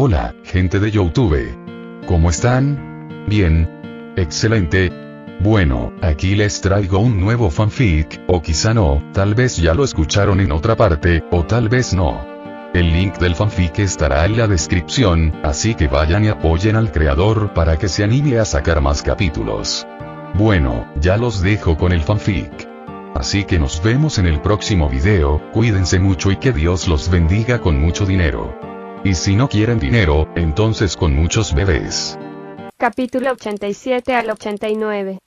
Hola, gente de YouTube. ¿Cómo están? Bien. Excelente. Bueno, aquí les traigo un nuevo fanfic, o quizá no, tal vez ya lo escucharon en otra parte, o tal vez no. El link del fanfic estará en la descripción, así que vayan y apoyen al creador para que se anime a sacar más capítulos. Bueno, ya los dejo con el fanfic. Así que nos vemos en el próximo video, cuídense mucho y que Dios los bendiga con mucho dinero. Y si no quieren dinero, entonces con muchos bebés. Capítulo 87 al 89.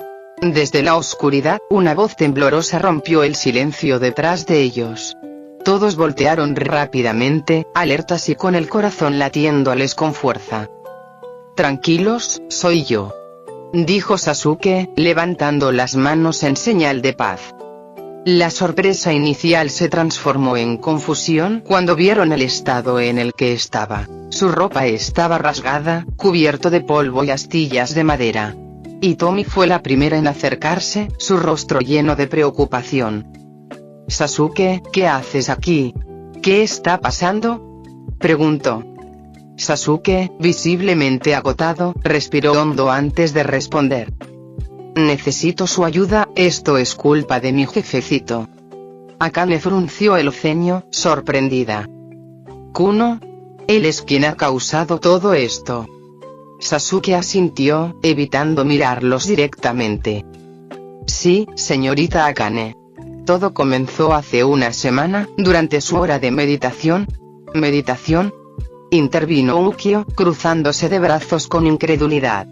Desde la oscuridad, una voz temblorosa rompió el silencio detrás de ellos. Todos voltearon rápidamente, alertas y con el corazón latiéndoles con fuerza. «Tranquilos, soy yo», dijo Sasuke, levantando las manos en señal de paz. La sorpresa inicial se transformó en confusión cuando vieron el estado en el que estaba. Su ropa estaba rasgada, cubierto de polvo y astillas de madera. Hitomi fue la primera en acercarse, su rostro lleno de preocupación. «Sasuke, ¿qué haces aquí? ¿Qué está pasando?», preguntó. Sasuke, visiblemente agotado, respiró hondo antes de responder. «Necesito su ayuda, esto es culpa de mi jefecito». Akane frunció el ceño, sorprendida. «¿Kuno? Él es quien ha causado todo esto». Sasuke asintió, evitando mirarlos directamente. «Sí, señorita Akane. Todo comenzó hace una semana, durante su hora de meditación». «¿Meditación?», intervino Ukyo, cruzándose de brazos con incredulidad.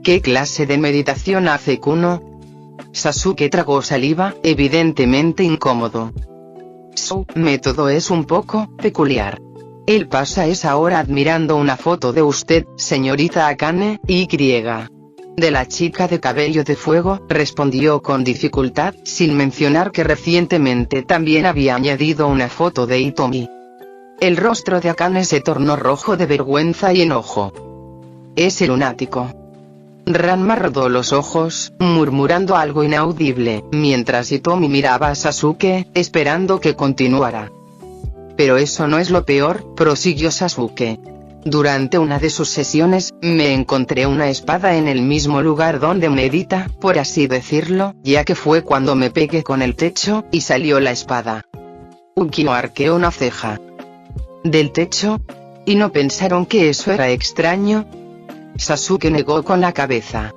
«¿Qué clase de meditación hace Kuno?». Sasuke tragó saliva, evidentemente incómodo. «Su método es un poco peculiar. Él pasa esa hora admirando una foto de usted, señorita Akane, de la chica de cabello de fuego», respondió con dificultad, sin mencionar que recientemente también había añadido una foto de Hitomi. El rostro de Akane se tornó rojo de vergüenza y enojo. «Ese lunático». Ranma rodó los ojos, murmurando algo inaudible, mientras Hitomi miraba a Sasuke, esperando que continuara. «Pero eso no es lo peor», prosiguió Sasuke. «Durante una de sus sesiones, me encontré una espada en el mismo lugar donde medita, por así decirlo, ya que fue cuando me pegué con el techo, y salió la espada». Ukyo arqueó una ceja. «¿Del techo? ¿Y no pensaron que eso era extraño?». Sasuke negó con la cabeza.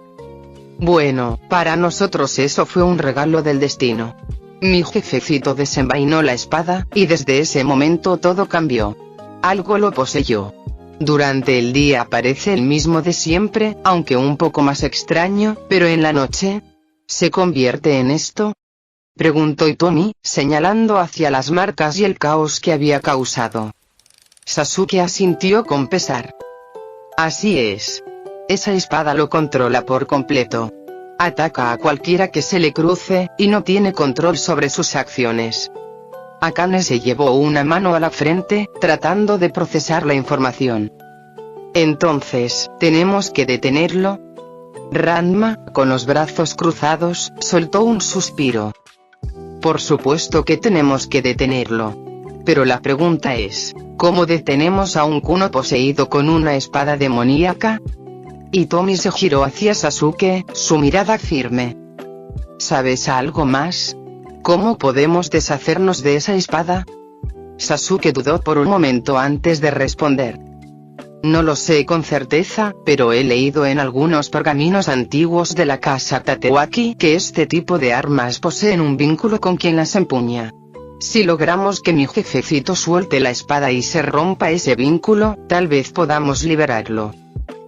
«Bueno, para nosotros eso fue un regalo del destino. Mi jefecito desenvainó la espada, y desde ese momento todo cambió. Algo lo poseyó. Durante el día parece el mismo de siempre, aunque un poco más extraño, pero en la noche, ¿se convierte en esto?», preguntó Hitomi, señalando hacia las marcas y el caos que había causado. Sasuke asintió con pesar. «Así es. Esa espada lo controla por completo. Ataca a cualquiera que se le cruce, y no tiene control sobre sus acciones». Akane se llevó una mano a la frente, tratando de procesar la información. «Entonces, ¿tenemos que detenerlo?». Ranma, con los brazos cruzados, soltó un suspiro. «Por supuesto que tenemos que detenerlo. Pero la pregunta es, ¿cómo detenemos a un Kuno poseído con una espada demoníaca?». Hitomi se giró hacia Sasuke, su mirada firme. «¿Sabes algo más? ¿Cómo podemos deshacernos de esa espada?». Sasuke dudó por un momento antes de responder. «No lo sé con certeza, pero he leído en algunos pergaminos antiguos de la casa Tatewaki que este tipo de armas poseen un vínculo con quien las empuña. Si logramos que mi jefecito suelte la espada y se rompa ese vínculo, tal vez podamos liberarlo».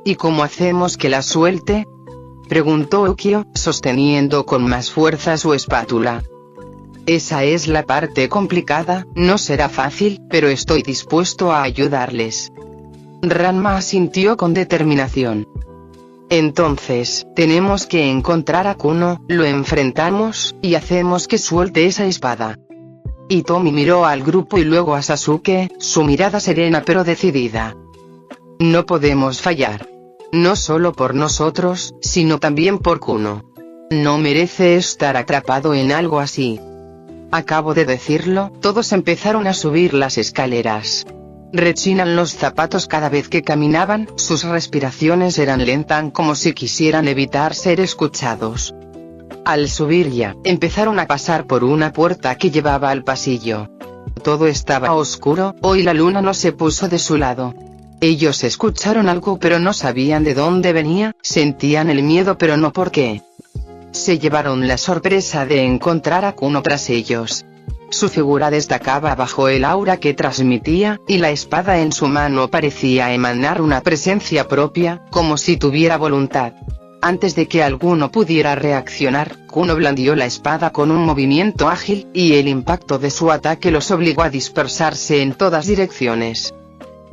«¿Y cómo hacemos que la suelte?», preguntó Ukyo, sosteniendo con más fuerza su espátula. «Esa es la parte complicada, no será fácil, pero estoy dispuesto a ayudarles». Ranma asintió con determinación. «Entonces, tenemos que encontrar a Kuno, lo enfrentamos, y hacemos que suelte esa espada». Hitomi miró al grupo y luego a Sasuke, su mirada serena pero decidida. «No podemos fallar. No solo por nosotros, sino también por Kuno. No merece estar atrapado en algo así». Acabo de decirlo, todos empezaron a subir las escaleras. rechinan los zapatos cada vez que caminaban, sus respiraciones eran lentas como si quisieran evitar ser escuchados. Al subir ya, empezaron a pasar por una puerta que llevaba al pasillo. Todo estaba oscuro, hoy la luna no se puso de su lado. Ellos escucharon algo pero no sabían de dónde venía, sentían el miedo pero no por qué. Se llevaron la sorpresa de encontrar a Kuno tras ellos. Su figura destacaba bajo el aura que transmitía, y la espada en su mano parecía emanar una presencia propia, como si tuviera voluntad. Antes de que alguno pudiera reaccionar, Kuno blandió la espada con un movimiento ágil, y el impacto de su ataque los obligó a dispersarse en todas direcciones.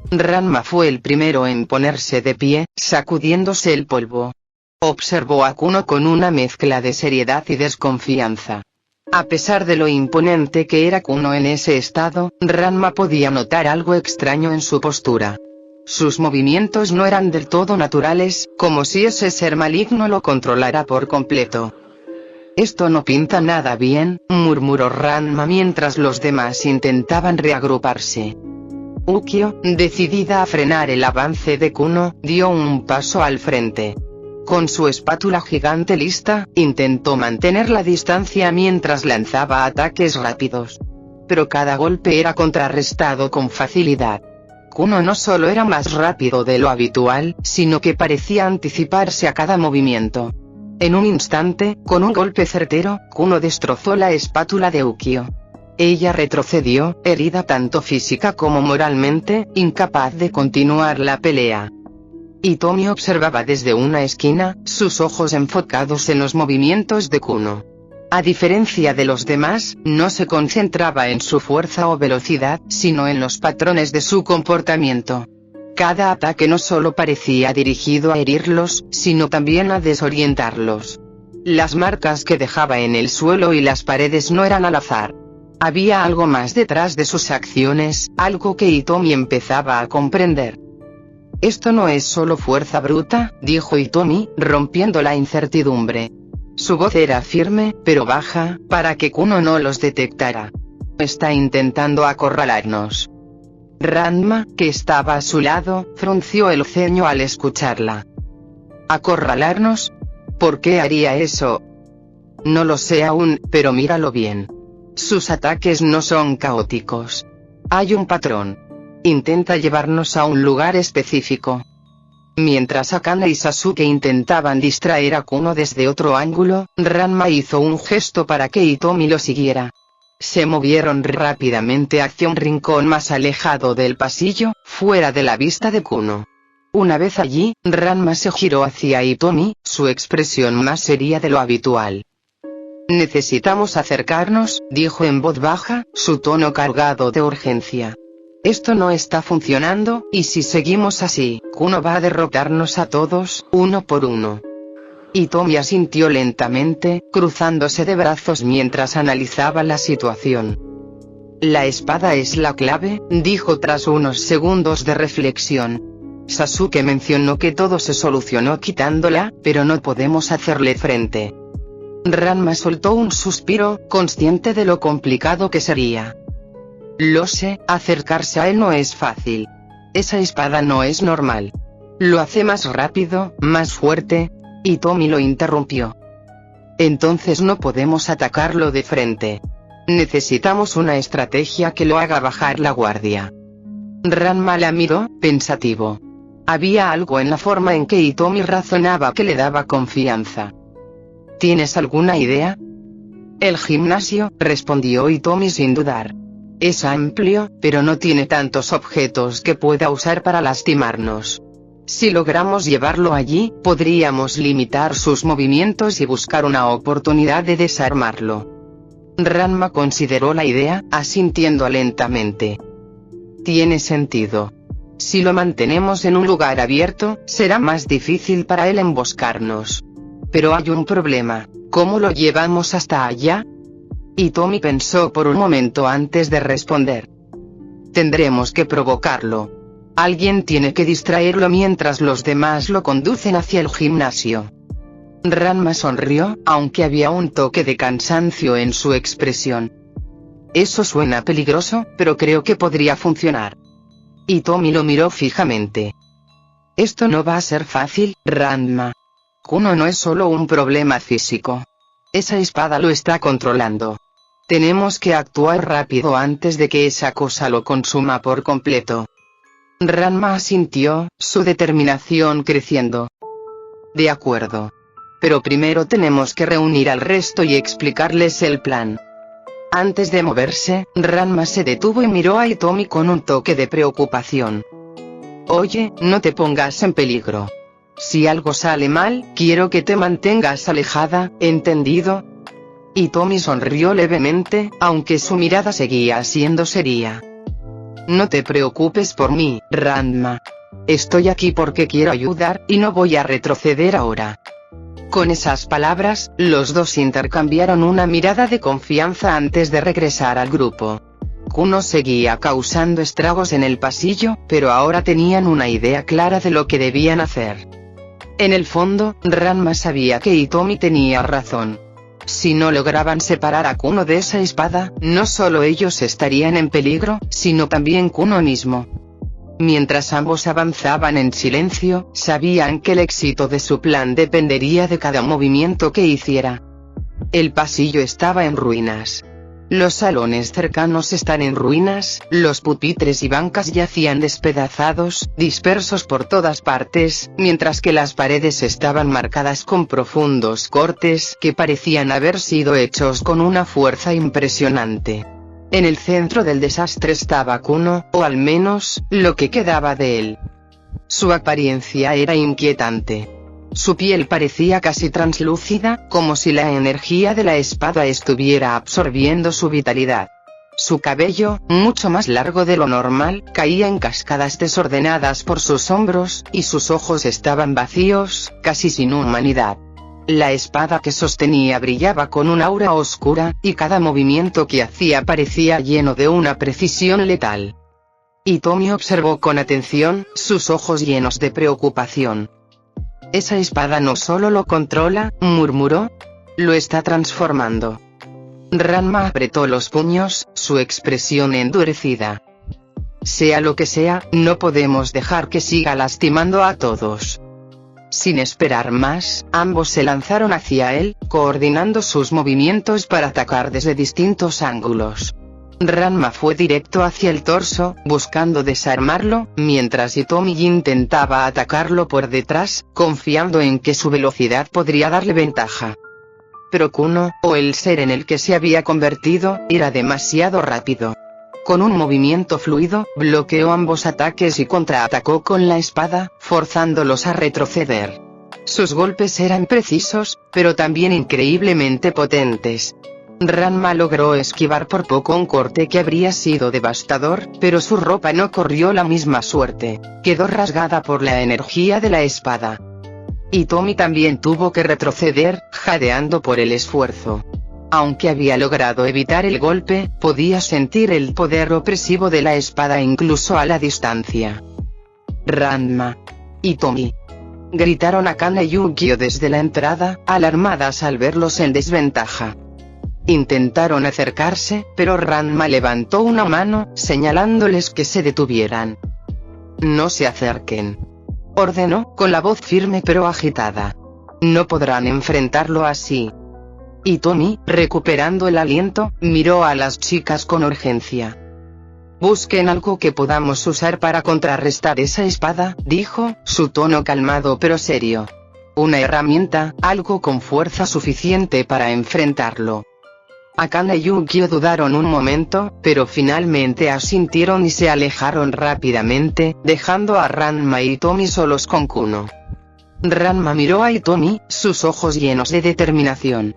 Ranma fue el primero en ponerse de pie, sacudiéndose el polvo. Observó a Kuno con una mezcla de seriedad y desconfianza. A pesar de lo imponente que era Kuno en ese estado, Ranma podía notar algo extraño en su postura. Sus movimientos no eran del todo naturales, como si ese ser maligno lo controlara por completo. Esto no pinta nada bien, murmuró Ranma mientras los demás intentaban reagruparse. Ukyo, decidida a frenar el avance de Kuno, dio un paso al frente. Con su espátula gigante lista, intentó mantener la distancia mientras lanzaba ataques rápidos. Pero cada golpe era contrarrestado con facilidad. Kuno no solo era más rápido de lo habitual, sino que parecía anticiparse a cada movimiento. En un instante, con un golpe certero, Kuno destrozó la espátula de Ukyo. Ella retrocedió, herida tanto física como moralmente, incapaz de continuar la pelea. Hitomi observaba desde una esquina, sus ojos enfocados en los movimientos de Kuno. A diferencia de los demás, no se concentraba en su fuerza o velocidad, sino en los patrones de su comportamiento. Cada ataque no solo parecía dirigido a herirlos, sino también a desorientarlos. Las marcas que dejaba en el suelo y las paredes no eran al azar. Había algo más detrás de sus acciones, algo que Hitomi empezaba a comprender. Esto no es solo fuerza bruta, dijo Hitomi, rompiendo la incertidumbre. Su voz era firme, pero baja, para que Kuno no los detectara. Está intentando acorralarnos. Ranma, que estaba a su lado, frunció el ceño al escucharla. ¿Acorralarnos? ¿Por qué haría eso? No lo sé aún, pero míralo bien. Sus ataques no son caóticos. Hay un patrón. Intenta llevarnos a un lugar específico. Mientras Akane y Sasuke intentaban distraer a Kuno desde otro ángulo, Ranma hizo un gesto para que Hitomi lo siguiera. Se movieron rápidamente hacia un rincón más alejado del pasillo, fuera de la vista de Kuno. Una vez allí, Ranma se giró hacia Hitomi, su expresión más seria de lo habitual. Necesitamos acercarnos, dijo en voz baja, su tono cargado de urgencia. Esto no está funcionando, y si seguimos así, Kuno va a derrotarnos a todos, uno por uno. Hitomi asintió lentamente, cruzándose de brazos mientras analizaba la situación. La espada es la clave, dijo tras unos segundos de reflexión. Sasuke mencionó que todo se solucionó quitándola, pero no podemos hacerle frente. Ranma soltó un suspiro, consciente de lo complicado que sería. Lo sé, acercarse a él no es fácil. Esa espada no es normal. Lo hace más rápido, más fuerte. Hitomi lo interrumpió. Entonces no podemos atacarlo de frente. Necesitamos una estrategia que lo haga bajar la guardia. Ranma la miró, pensativo. Había algo en la forma en que Hitomi razonaba que le daba confianza. ¿Tienes alguna idea? El gimnasio, respondió Hitomi sin dudar. Es amplio, pero no tiene tantos objetos que pueda usar para lastimarnos. Si logramos llevarlo allí, podríamos limitar sus movimientos y buscar una oportunidad de desarmarlo. Ranma consideró la idea, asintiendo lentamente. Tiene sentido. Si lo mantenemos en un lugar abierto, será más difícil para él emboscarnos. Pero hay un problema, ¿cómo lo llevamos hasta allá? Hitomi pensó por un momento antes de responder. Tendremos que provocarlo. Alguien tiene que distraerlo mientras los demás lo conducen hacia el gimnasio. Ranma sonrió, aunque había un toque de cansancio en su expresión. Eso suena peligroso, pero creo que podría funcionar. Y Tommy lo miró fijamente. Esto no va a ser fácil, Ranma. Kuno no es solo un problema físico. Esa espada lo está controlando. Tenemos que actuar rápido antes de que esa cosa lo consuma por completo. Ranma asintió, su determinación creciendo. De acuerdo. Pero primero tenemos que reunir al resto y explicarles el plan. Antes de moverse, Ranma se detuvo y miró a Hitomi con un toque de preocupación. Oye, no te pongas en peligro. Si algo sale mal, quiero que te mantengas alejada, ¿entendido? Hitomi sonrió levemente, aunque su mirada seguía siendo seria. No te preocupes por mí, Ranma. Estoy aquí porque quiero ayudar, y no voy a retroceder ahora. Con esas palabras, los dos intercambiaron una mirada de confianza antes de regresar al grupo. Kuno seguía causando estragos en el pasillo, pero ahora tenían una idea clara de lo que debían hacer. En el fondo, Ranma sabía que Hitomi tenía razón. Si no lograban separar a Kuno de esa espada, no solo ellos estarían en peligro, sino también Kuno mismo. Mientras ambos avanzaban en silencio, sabían que el éxito de su plan dependería de cada movimiento que hiciera. El pasillo estaba en ruinas. Los salones cercanos están en ruinas, los pupitres y bancas yacían despedazados, dispersos por todas partes, mientras que las paredes estaban marcadas con profundos cortes que parecían haber sido hechos con una fuerza impresionante. En el centro del desastre estaba Kuno, o al menos, lo que quedaba de él. Su apariencia era inquietante. Su piel parecía casi translúcida, como si la energía de la espada estuviera absorbiendo su vitalidad. Su cabello, mucho más largo de lo normal, caía en cascadas desordenadas por sus hombros, y sus ojos estaban vacíos, casi sin humanidad. La espada que sostenía brillaba con un aura oscura, y cada movimiento que hacía parecía lleno de una precisión letal. Hitomi observó con atención, sus ojos llenos de preocupación. Esa espada no solo lo controla, murmuró. Lo está transformando. Ranma apretó los puños, su expresión endurecida. Sea lo que sea, no podemos dejar que siga lastimando a todos. Sin esperar más, ambos se lanzaron hacia él, coordinando sus movimientos para atacar desde distintos ángulos. Ranma fue directo hacia el torso, buscando desarmarlo, mientras Hitomi intentaba atacarlo por detrás, confiando en que su velocidad podría darle ventaja. Pero Kuno, o el ser en el que se había convertido, era demasiado rápido. Con un movimiento fluido, bloqueó ambos ataques y contraatacó con la espada, forzándolos a retroceder. Sus golpes eran precisos, pero también increíblemente potentes. Ranma logró esquivar por poco un corte que habría sido devastador, pero su ropa no corrió la misma suerte. Quedó rasgada por la energía de la espada. Hitomi también tuvo que retroceder, jadeando por el esfuerzo. Aunque había logrado evitar el golpe, podía sentir el poder opresivo de la espada incluso a la distancia. Ranma. Hitomi. Gritaron Akane y Yukio desde la entrada, alarmadas al verlos en desventaja. Intentaron acercarse, pero Ranma levantó una mano, señalándoles que se detuvieran. No se acerquen. Ordenó, con la voz firme pero agitada. No podrán enfrentarlo así. Hitomi, recuperando el aliento, miró a las chicas con urgencia. Busquen algo que podamos usar para contrarrestar esa espada, dijo, su tono calmado pero serio. Una herramienta, algo con fuerza suficiente para enfrentarlo. Akane y Yukio dudaron un momento, pero finalmente asintieron y se alejaron rápidamente, dejando a Ranma y Hitomi solos con Kuno. Ranma miró a Hitomi, sus ojos llenos de determinación.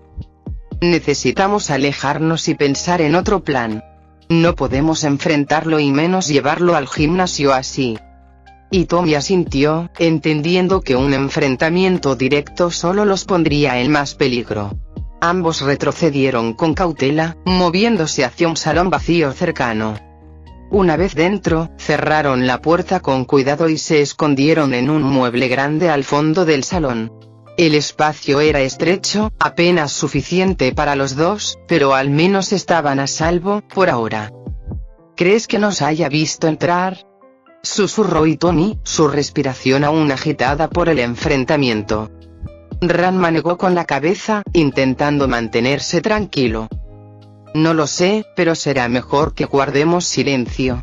Necesitamos alejarnos y pensar en otro plan. No podemos enfrentarlo y menos llevarlo al gimnasio así. Hitomi asintió, entendiendo que un enfrentamiento directo solo los pondría en más peligro. Ambos retrocedieron con cautela, moviéndose hacia un salón vacío cercano. Una vez dentro, cerraron la puerta con cuidado y se escondieron en un mueble grande al fondo del salón. El espacio era estrecho, apenas suficiente para los dos, pero al menos estaban a salvo, por ahora. ¿Crees que nos haya visto entrar? susurró Hitomi, su respiración aún agitada por el enfrentamiento. Ranma negó con la cabeza, intentando mantenerse tranquilo. No lo sé, pero será mejor que guardemos silencio.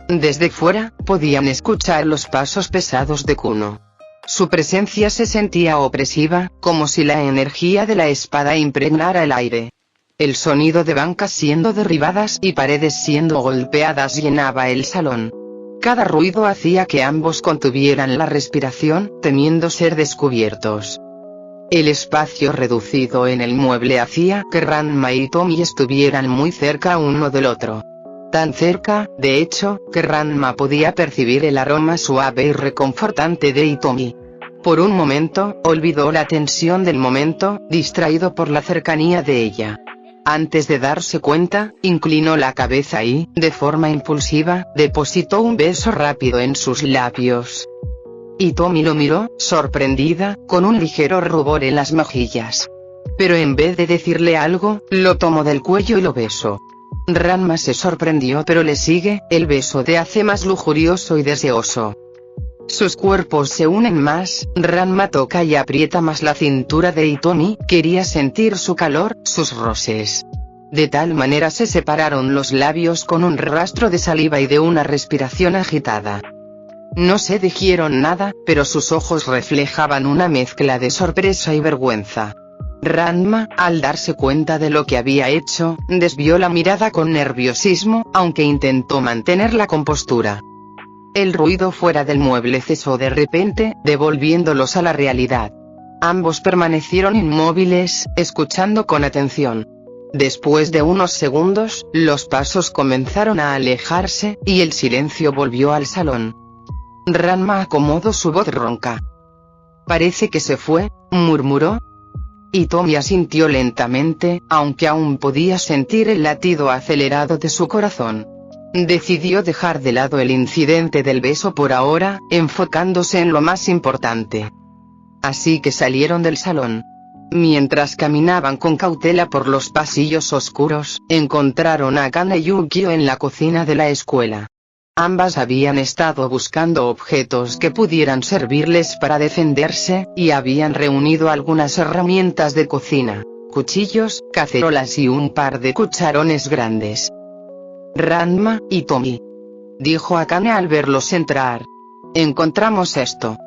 Desde fuera, podían escuchar los pasos pesados de Kuno. Su presencia se sentía opresiva, como si la energía de la espada impregnara el aire. El sonido de bancas siendo derribadas y paredes siendo golpeadas llenaba el salón. Cada ruido hacía que ambos contuvieran la respiración, temiendo ser descubiertos. El espacio reducido en el mueble hacía que Ranma y Hitomi estuvieran muy cerca uno del otro. Tan cerca, de hecho, que Ranma podía percibir el aroma suave y reconfortante de Hitomi. Por un momento, olvidó la tensión del momento, distraído por la cercanía de ella. Antes de darse cuenta, inclinó la cabeza y, de forma impulsiva, depositó un beso rápido en sus labios. Hitomi lo miró, sorprendida, con un ligero rubor en las mejillas. Pero en vez de decirle algo, lo tomó del cuello y lo besó. Ranma se sorprendió, pero le sigue, el beso te hace más lujurioso y deseoso. Sus cuerpos se unen más, Ranma toca y aprieta más la cintura de Hitomi, quería sentir su calor, sus roces. De tal manera se separaron los labios con un rastro de saliva y de una respiración agitada. No se dijeron nada, pero sus ojos reflejaban una mezcla de sorpresa y vergüenza. Ranma, al darse cuenta de lo que había hecho, desvió la mirada con nerviosismo, aunque intentó mantener la compostura. El ruido fuera del mueble cesó de repente, devolviéndolos a la realidad. Ambos permanecieron inmóviles, escuchando con atención. Después de unos segundos, los pasos comenzaron a alejarse, y el silencio volvió al salón. Ranma acomodó su voz ronca. «Parece que se fue», murmuró. Hitomi asintió lentamente, aunque aún podía sentir el latido acelerado de su corazón. Decidió dejar de lado el incidente del beso por ahora, enfocándose en lo más importante. Así que salieron del salón. Mientras caminaban con cautela por los pasillos oscuros, encontraron a Akane y Yukio en la cocina de la escuela. Ambas habían estado buscando objetos que pudieran servirles para defenderse, y habían reunido algunas herramientas de cocina, cuchillos, cacerolas y un par de cucharones grandes. «Ranma, Hitomi», dijo Akane al verlos entrar. «Encontramos esto.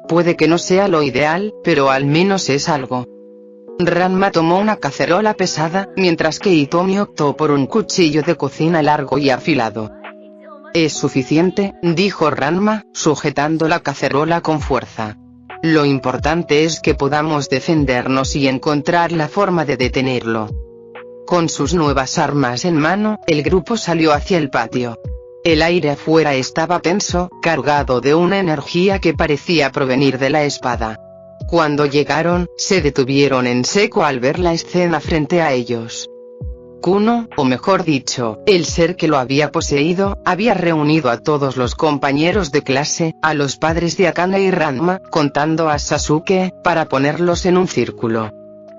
Puede que no sea lo ideal, pero al menos es algo». Ranma tomó una cacerola pesada, mientras que Hitomi optó por un cuchillo de cocina largo y afilado. «Es suficiente», dijo Ranma, sujetando la cacerola con fuerza. «Lo importante es que podamos defendernos y encontrar la forma de detenerlo». Con sus nuevas armas en mano, el grupo salió hacia el patio. El aire afuera estaba tenso, cargado de una energía que parecía provenir de la espada. Cuando llegaron, se detuvieron en seco al ver la escena frente a ellos. Kuno, o mejor dicho, el ser que lo había poseído, había reunido a todos los compañeros de clase, a los padres de Akane y Ranma, contando a Sasuke, para ponerlos en un círculo.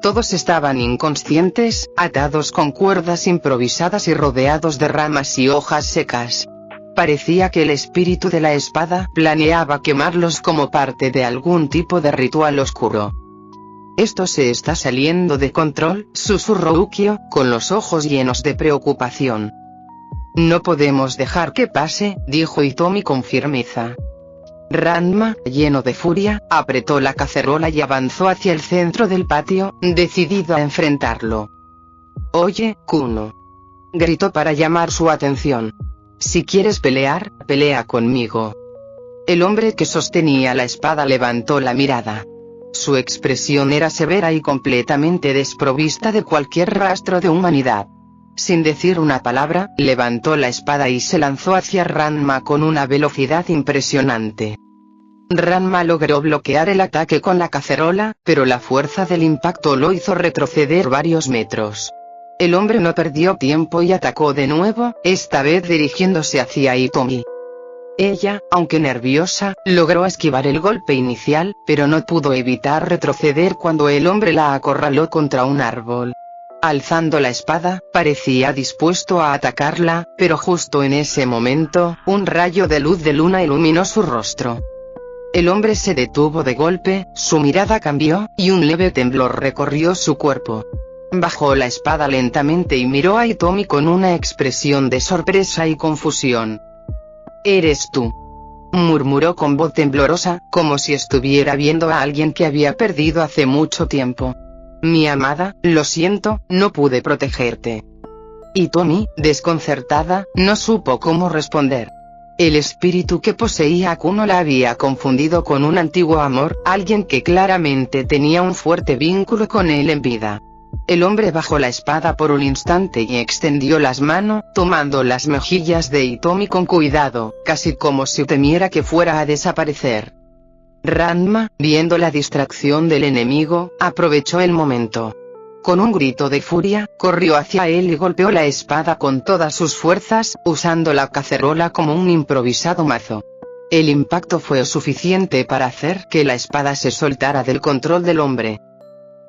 Todos estaban inconscientes, atados con cuerdas improvisadas y rodeados de ramas y hojas secas. Parecía que el espíritu de la espada planeaba quemarlos como parte de algún tipo de ritual oscuro. «Esto se está saliendo de control», susurró Ukyo, con los ojos llenos de preocupación. «No podemos dejar que pase», dijo Hitomi con firmeza. Ranma, lleno de furia, apretó la cacerola y avanzó hacia el centro del patio, decidido a enfrentarlo. «Oye, Kuno», gritó para llamar su atención. «Si quieres pelear, pelea conmigo». El hombre que sostenía la espada levantó la mirada. Su expresión era severa y completamente desprovista de cualquier rastro de humanidad. Sin decir una palabra, levantó la espada y se lanzó hacia Ranma con una velocidad impresionante. Ranma logró bloquear el ataque con la cacerola, pero la fuerza del impacto lo hizo retroceder varios metros. El hombre no perdió tiempo y atacó de nuevo, esta vez dirigiéndose hacia Hitomi. Ella, aunque nerviosa, logró esquivar el golpe inicial, pero no pudo evitar retroceder cuando el hombre la acorraló contra un árbol. Alzando la espada, parecía dispuesto a atacarla, pero justo en ese momento, un rayo de luz de luna iluminó su rostro. El hombre se detuvo de golpe, su mirada cambió, y un leve temblor recorrió su cuerpo. Bajó la espada lentamente y miró a Hitomi con una expresión de sorpresa y confusión. «¿Eres tú?», murmuró con voz temblorosa, como si estuviera viendo a alguien que había perdido hace mucho tiempo. «Mi amada, lo siento, no pude protegerte». Hitomi, desconcertada, no supo cómo responder. El espíritu que poseía a Kuno la había confundido con un antiguo amor, alguien que claramente tenía un fuerte vínculo con él en vida. El hombre bajó la espada por un instante y extendió las manos, tomando las mejillas de Hitomi con cuidado, casi como si temiera que fuera a desaparecer. Ranma, viendo la distracción del enemigo, aprovechó el momento. Con un grito de furia, corrió hacia él y golpeó la espada con todas sus fuerzas, usando la cacerola como un improvisado mazo. El impacto fue suficiente para hacer que la espada se soltara del control del hombre.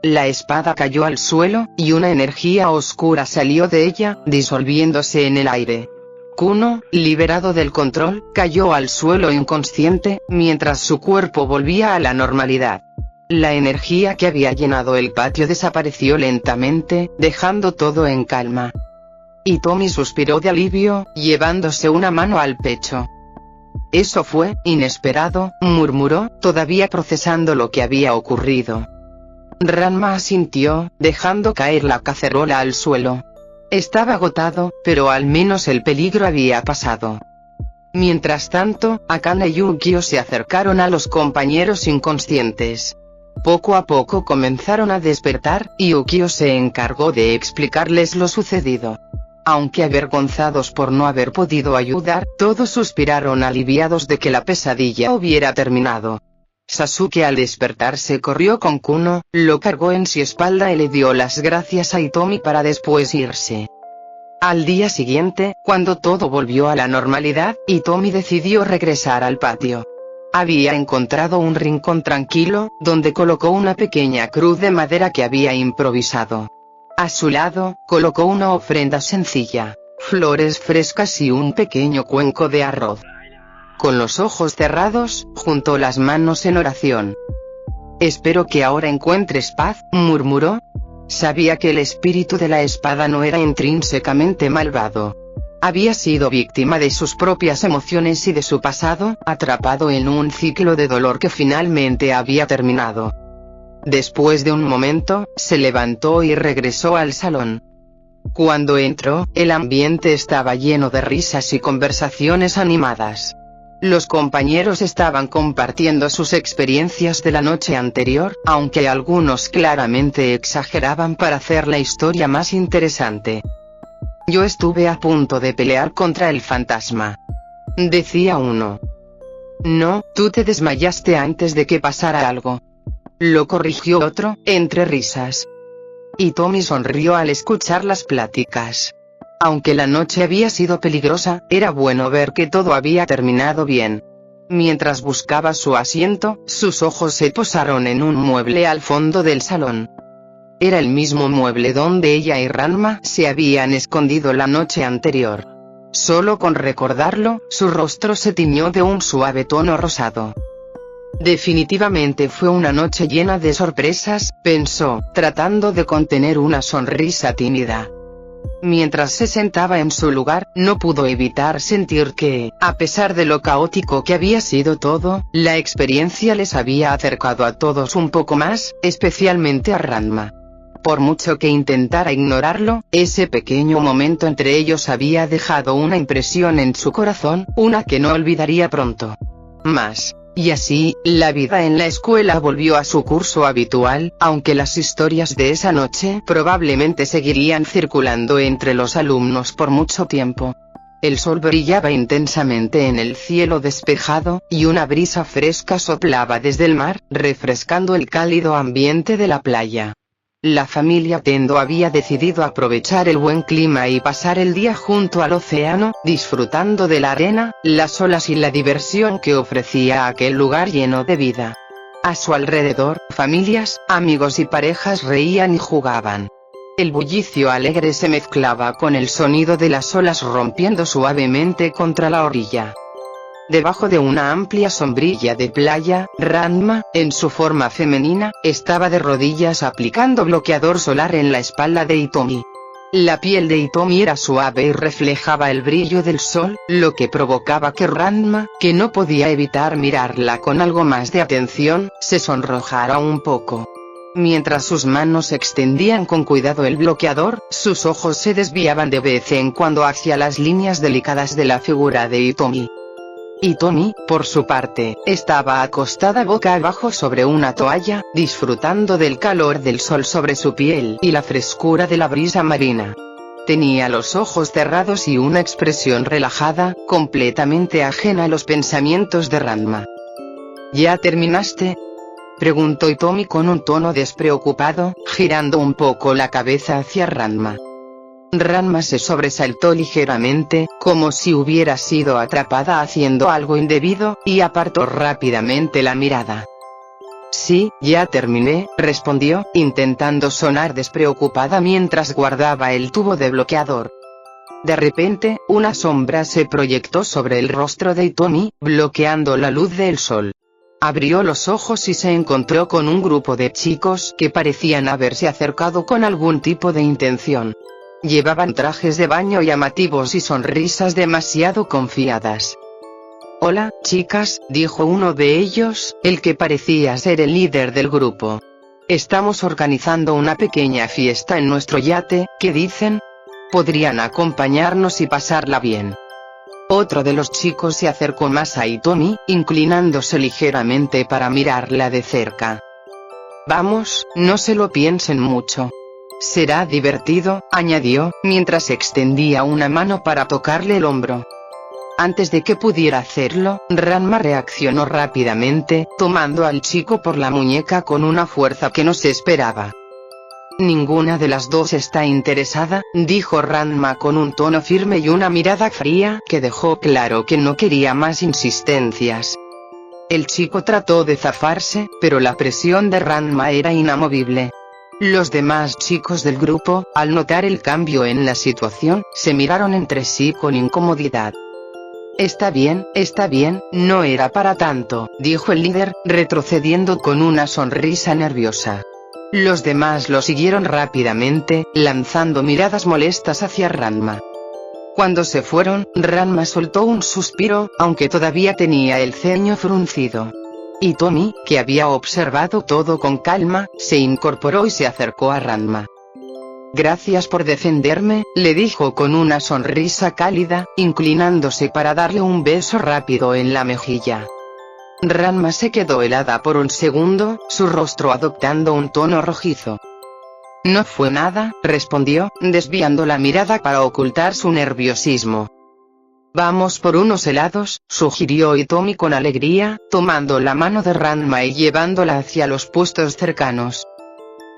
La espada cayó al suelo, y una energía oscura salió de ella, disolviéndose en el aire. Kuno, liberado del control, cayó al suelo inconsciente, mientras su cuerpo volvía a la normalidad. La energía que había llenado el patio desapareció lentamente, dejando todo en calma. Hitomi suspiró de alivio, llevándose una mano al pecho. «Eso fue inesperado», murmuró, todavía procesando lo que había ocurrido. Ranma asintió, dejando caer la cacerola al suelo. Estaba agotado, pero al menos el peligro había pasado. Mientras tanto, Akane y Yukio se acercaron a los compañeros inconscientes. Poco a poco comenzaron a despertar, y Yukio se encargó de explicarles lo sucedido. Aunque avergonzados por no haber podido ayudar, todos suspiraron aliviados de que la pesadilla hubiera terminado. Sasuke al despertarse corrió con Kuno, lo cargó en su espalda y le dio las gracias a Hitomi para después irse. Al día siguiente, cuando todo volvió a la normalidad, Hitomi decidió regresar al patio. Había encontrado un rincón tranquilo, donde colocó una pequeña cruz de madera que había improvisado. A su lado, colocó una ofrenda sencilla, flores frescas y un pequeño cuenco de arroz. Con los ojos cerrados, juntó las manos en oración. «Espero que ahora encuentres paz», murmuró. Sabía que el espíritu de la espada no era intrínsecamente malvado. Había sido víctima de sus propias emociones y de su pasado, atrapado en un ciclo de dolor que finalmente había terminado. Después de un momento, se levantó y regresó al salón. Cuando entró, el ambiente estaba lleno de risas y conversaciones animadas. Los compañeros estaban compartiendo sus experiencias de la noche anterior, aunque algunos claramente exageraban para hacer la historia más interesante. «Yo estuve a punto de pelear contra el fantasma», decía uno. «No, tú te desmayaste antes de que pasara algo», lo corrigió otro, entre risas. Hitomi sonrió al escuchar las pláticas. Aunque la noche había sido peligrosa, era bueno ver que todo había terminado bien. Mientras buscaba su asiento, sus ojos se posaron en un mueble al fondo del salón. Era el mismo mueble donde ella y Ranma se habían escondido la noche anterior. Solo con recordarlo, su rostro se tiñó de un suave tono rosado. Definitivamente fue una noche llena de sorpresas, pensó, tratando de contener una sonrisa tímida. Mientras se sentaba en su lugar, no pudo evitar sentir que, a pesar de lo caótico que había sido todo, la experiencia les había acercado a todos un poco más, especialmente a Ranma. Por mucho que intentara ignorarlo, ese pequeño momento entre ellos había dejado una impresión en su corazón, una que no olvidaría pronto. Y así, la vida en la escuela volvió a su curso habitual, aunque las historias de esa noche probablemente seguirían circulando entre los alumnos por mucho tiempo. El sol brillaba intensamente en el cielo despejado, y una brisa fresca soplaba desde el mar, refrescando el cálido ambiente de la playa. La familia Tendo había decidido aprovechar el buen clima y pasar el día junto al océano, disfrutando de la arena, las olas y la diversión que ofrecía aquel lugar lleno de vida. A su alrededor, familias, amigos y parejas reían y jugaban. El bullicio alegre se mezclaba con el sonido de las olas rompiendo suavemente contra la orilla. Debajo de una amplia sombrilla de playa, Ranma, en su forma femenina, estaba de rodillas aplicando bloqueador solar en la espalda de Hitomi. La piel de Hitomi era suave y reflejaba el brillo del sol, lo que provocaba que Ranma, que no podía evitar mirarla con algo más de atención, se sonrojara un poco. Mientras sus manos extendían con cuidado el bloqueador, sus ojos se desviaban de vez en cuando hacia las líneas delicadas de la figura de Hitomi. Hitomi, por su parte, estaba acostada boca abajo sobre una toalla, disfrutando del calor del sol sobre su piel y la frescura de la brisa marina. Tenía los ojos cerrados y una expresión relajada, completamente ajena a los pensamientos de Ranma. ¿Ya terminaste?, preguntó Hitomi con un tono despreocupado, girando un poco la cabeza hacia Ranma. Ranma se sobresaltó ligeramente, como si hubiera sido atrapada haciendo algo indebido, y apartó rápidamente la mirada. Sí, ya terminé, respondió, intentando sonar despreocupada mientras guardaba el tubo de bloqueador. De repente, una sombra se proyectó sobre el rostro de Hitomi, bloqueando la luz del sol. Abrió los ojos y se encontró con un grupo de chicos que parecían haberse acercado con algún tipo de intención. Llevaban trajes de baño llamativos y sonrisas demasiado confiadas. «Hola, chicas», dijo uno de ellos, el que parecía ser el líder del grupo. «Estamos organizando una pequeña fiesta en nuestro yate, ¿qué dicen? Podrían acompañarnos y pasarla bien». Otro de los chicos se acercó más a Hitomi, inclinándose ligeramente para mirarla de cerca. «Vamos, no se lo piensen mucho. Será divertido», añadió, mientras extendía una mano para tocarle el hombro. Antes de que pudiera hacerlo, Ranma reaccionó rápidamente, tomando al chico por la muñeca con una fuerza que no se esperaba. «Ninguna de las dos está interesada», dijo Ranma con un tono firme y una mirada fría que dejó claro que no quería más insistencias. El chico trató de zafarse, pero la presión de Ranma era inamovible. Los demás chicos del grupo, al notar el cambio en la situación, se miraron entre sí con incomodidad. Está bien, no era para tanto», dijo el líder, retrocediendo con una sonrisa nerviosa. Los demás lo siguieron rápidamente, lanzando miradas molestas hacia Ranma. Cuando se fueron, Ranma soltó un suspiro, aunque todavía tenía el ceño fruncido. Hitomi, que había observado todo con calma, se incorporó y se acercó a Ranma. «Gracias por defenderme», le dijo con una sonrisa cálida, inclinándose para darle un beso rápido en la mejilla. Ranma se quedó helada por un segundo, su rostro adoptando un tono rojizo. «No fue nada», respondió, desviando la mirada para ocultar su nerviosismo. «Vamos por unos helados», sugirió Hitomi con alegría, tomando la mano de Ranma y llevándola hacia los puestos cercanos.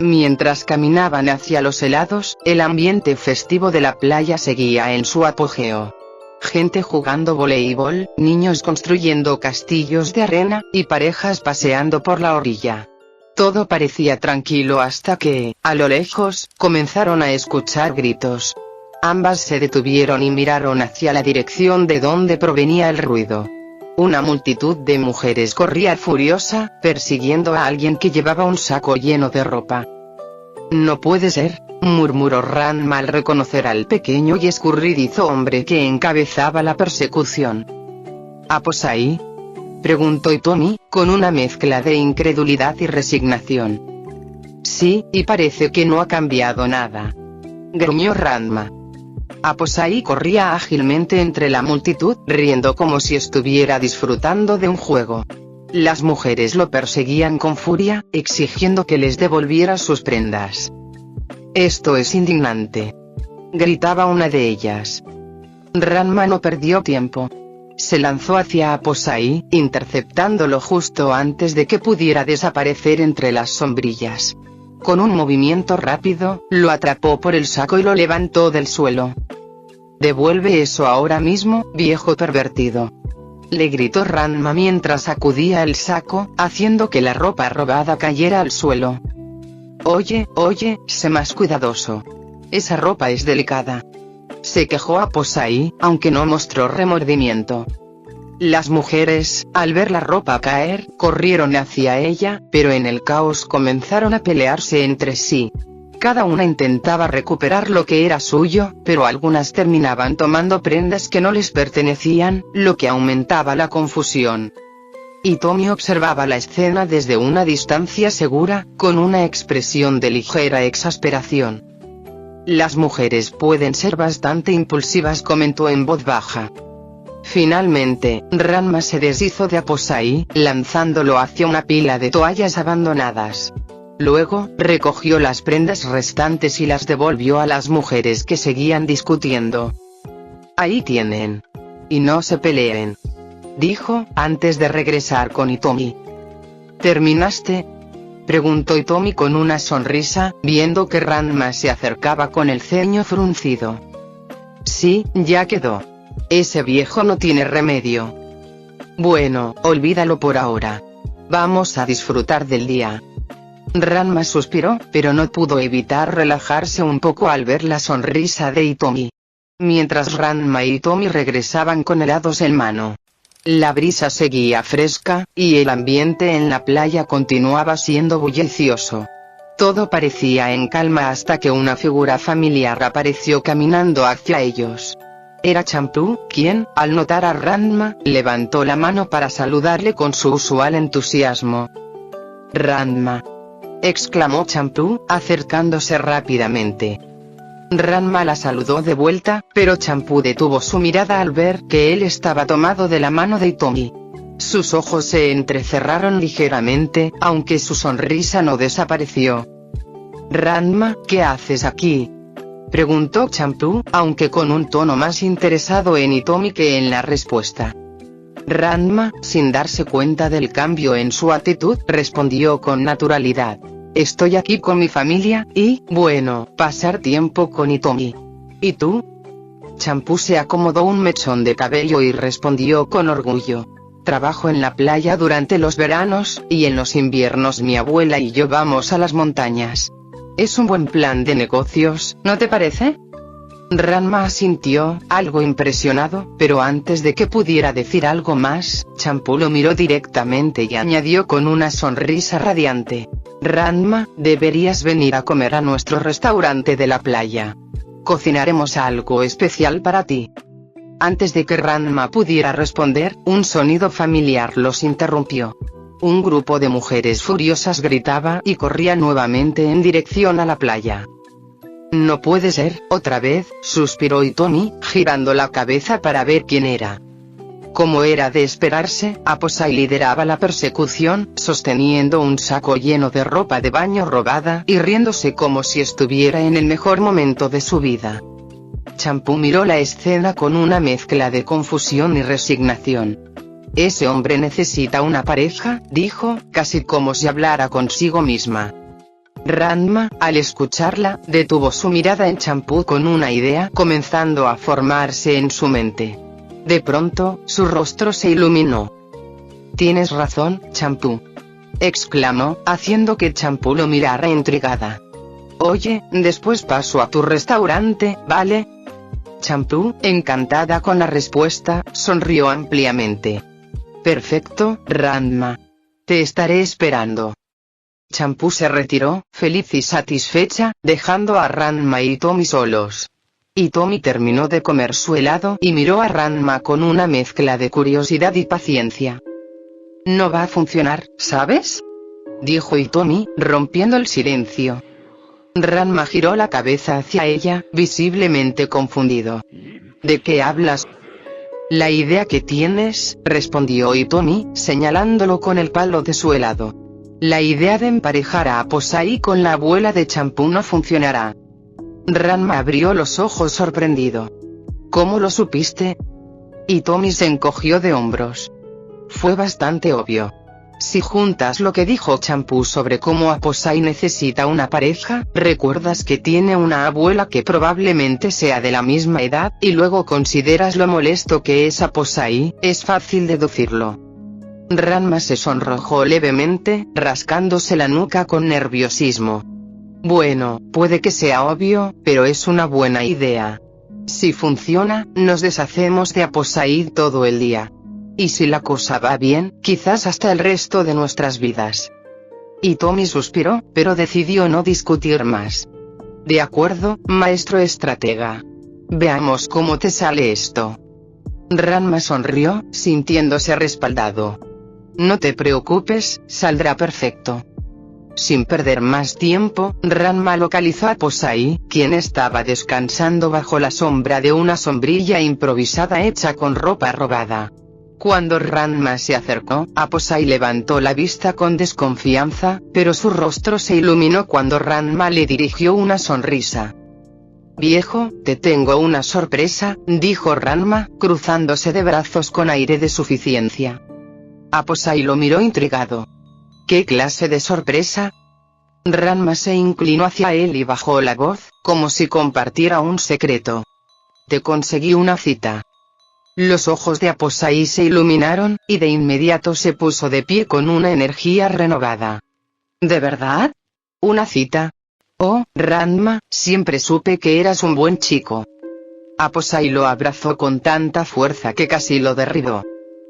Mientras caminaban hacia los helados, el ambiente festivo de la playa seguía en su apogeo. Gente jugando voleibol, niños construyendo castillos de arena, y parejas paseando por la orilla. Todo parecía tranquilo hasta que, a lo lejos, comenzaron a escuchar gritos. Ambas se detuvieron y miraron hacia la dirección de donde provenía el ruido. Una multitud de mujeres corría furiosa, persiguiendo a alguien que llevaba un saco lleno de ropa. «No puede ser», murmuró Ranma al reconocer al pequeño y escurridizo hombre que encabezaba la persecución. «¿Aposai?», preguntó Hitomi, con una mezcla de incredulidad y resignación. «Sí, y parece que no ha cambiado nada», gruñó Ranma. Aposai corría ágilmente entre la multitud, riendo como si estuviera disfrutando de un juego. Las mujeres lo perseguían con furia, exigiendo que les devolviera sus prendas. «Esto es indignante», gritaba una de ellas. Ranma no perdió tiempo. Se lanzó hacia Aposai, interceptándolo justo antes de que pudiera desaparecer entre las sombrillas. Con un movimiento rápido, lo atrapó por el saco y lo levantó del suelo. «Devuelve eso ahora mismo, viejo pervertido», le gritó Ranma mientras sacudía el saco, haciendo que la ropa robada cayera al suelo. Oye, sé más cuidadoso. Esa ropa es delicada. Se quejó Aposai, aunque no mostró remordimiento. Las mujeres, al ver la ropa caer, corrieron hacia ella, pero en el caos comenzaron a pelearse entre sí. Cada una intentaba recuperar lo que era suyo, pero algunas terminaban tomando prendas que no les pertenecían, lo que aumentaba la confusión. Hitomi observaba la escena desde una distancia segura, con una expresión de ligera exasperación. Las mujeres pueden ser bastante impulsivas, comentó en voz baja. Finalmente, Ranma se deshizo de Aposai, lanzándolo hacia una pila de toallas abandonadas. Luego, recogió las prendas restantes y las devolvió a las mujeres que seguían discutiendo. Ahí tienen. Y no se peleen, dijo, antes de regresar con Hitomi. ¿Terminaste?, preguntó Hitomi con una sonrisa, viendo que Ranma se acercaba con el ceño fruncido. Sí, ya quedó. Ese viejo no tiene remedio. Bueno, olvídalo por ahora. Vamos a disfrutar del día. Ranma suspiró, pero no pudo evitar relajarse un poco al ver la sonrisa de Hitomi. Mientras Ranma y Hitomi regresaban con helados en mano. La brisa seguía fresca, y el ambiente en la playa continuaba siendo bullicioso. Todo parecía en calma hasta que una figura familiar apareció caminando hacia ellos. Era Champú, quien, al notar a Ranma, levantó la mano para saludarle con su usual entusiasmo. «Ranma», exclamó Champú, acercándose rápidamente. Ranma la saludó de vuelta, pero Champú detuvo su mirada al ver que él estaba tomado de la mano de Hitomi. Sus ojos se entrecerraron ligeramente, aunque su sonrisa no desapareció. «Ranma, ¿qué haces aquí?», preguntó Champú, aunque con un tono más interesado en Hitomi que en la respuesta. Ranma, sin darse cuenta del cambio en su actitud, respondió con naturalidad. «Estoy aquí con mi familia, y, bueno, pasar tiempo con Hitomi. ¿Y tú?». Champú se acomodó un mechón de cabello y respondió con orgullo. «Trabajo en la playa durante los veranos, y en los inviernos mi abuela y yo vamos a las montañas. Es un buen plan de negocios, ¿no te parece?». Ranma asintió, algo impresionado, pero antes de que pudiera decir algo más, Champú lo miró directamente y añadió con una sonrisa radiante. «Ranma, deberías venir a comer a nuestro restaurante de la playa. Cocinaremos algo especial para ti». Antes de que Ranma pudiera responder, un sonido familiar los interrumpió. Un grupo de mujeres furiosas gritaba y corría nuevamente en dirección a la playa. «No puede ser, otra vez», suspiró Hitomi, girando la cabeza para ver quién era. Como era de esperarse, Aposai lideraba la persecución, sosteniendo un saco lleno de ropa de baño robada y riéndose como si estuviera en el mejor momento de su vida. Champú miró la escena con una mezcla de confusión y resignación. «Ese hombre necesita una pareja», dijo, casi como si hablara consigo misma. Ranma, al escucharla, detuvo su mirada en Champú con una idea comenzando a formarse en su mente. De pronto, su rostro se iluminó. «Tienes razón, Champú», exclamó, haciendo que Champú lo mirara intrigada. «Oye, después paso a tu restaurante, ¿vale?». Champú, encantada con la respuesta, sonrió ampliamente. «Perfecto, Ranma. Te estaré esperando». Champú se retiró, feliz y satisfecha, dejando a Ranma y Hitomi solos. Hitomi terminó de comer su helado y miró a Ranma con una mezcla de curiosidad y paciencia. «No va a funcionar, ¿sabes?», dijo Hitomi, rompiendo el silencio. Ranma giró la cabeza hacia ella, visiblemente confundido. «¿De qué hablas?». «La idea que tienes», respondió Hitomi, señalándolo con el palo de su helado. «La idea de emparejar a Aposai con la abuela de Champú no funcionará». Ranma abrió los ojos sorprendido. «¿Cómo lo supiste?». Hitomi se encogió de hombros. «Fue bastante obvio. Si juntas lo que dijo Champú sobre cómo Aposai necesita una pareja, recuerdas que tiene una abuela que probablemente sea de la misma edad, y luego consideras lo molesto que es Aposai, es fácil deducirlo». Ranma se sonrojó levemente, rascándose la nuca con nerviosismo. Bueno, puede que sea obvio, pero es una buena idea. Si funciona, nos deshacemos de Aposaid todo el día. Y si la cosa va bien, quizás hasta el resto de nuestras vidas. Y Tommy suspiró, pero decidió no discutir más. De acuerdo, maestro estratega. Veamos cómo te sale esto. Ranma sonrió, sintiéndose respaldado. No te preocupes, saldrá perfecto. Sin perder más tiempo, Ranma localizó a Aposai, quien estaba descansando bajo la sombra de una sombrilla improvisada hecha con ropa robada. Cuando Ranma se acercó, Aposai levantó la vista con desconfianza, pero su rostro se iluminó cuando Ranma le dirigió una sonrisa. «Viejo, te tengo una sorpresa», dijo Ranma, cruzándose de brazos con aire de suficiencia. Aposai lo miró intrigado. ¿Qué clase de sorpresa? Ranma se inclinó hacia él y bajó la voz, como si compartiera un secreto. Te conseguí una cita. Los ojos de Aposai se iluminaron, y de inmediato se puso de pie con una energía renovada. ¿De verdad? ¿Una cita? Oh, Ranma, siempre supe que eras un buen chico. Aposai lo abrazó con tanta fuerza que casi lo derribó.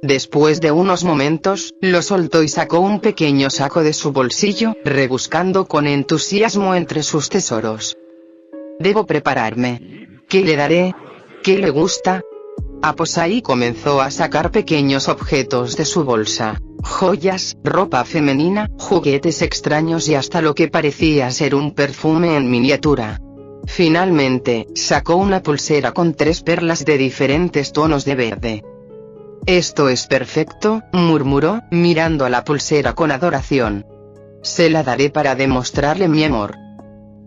Después de unos momentos, lo soltó y sacó un pequeño saco de su bolsillo, rebuscando con entusiasmo entre sus tesoros. Debo prepararme. ¿Qué le daré? ¿Qué le gusta? Aposai comenzó a sacar pequeños objetos de su bolsa. Joyas, ropa femenina, juguetes extraños y hasta lo que parecía ser un perfume en miniatura. Finalmente, sacó una pulsera con 3 perlas de diferentes tonos de verde. Esto es perfecto, murmuró, mirando a la pulsera con adoración. Se la daré para demostrarle mi amor.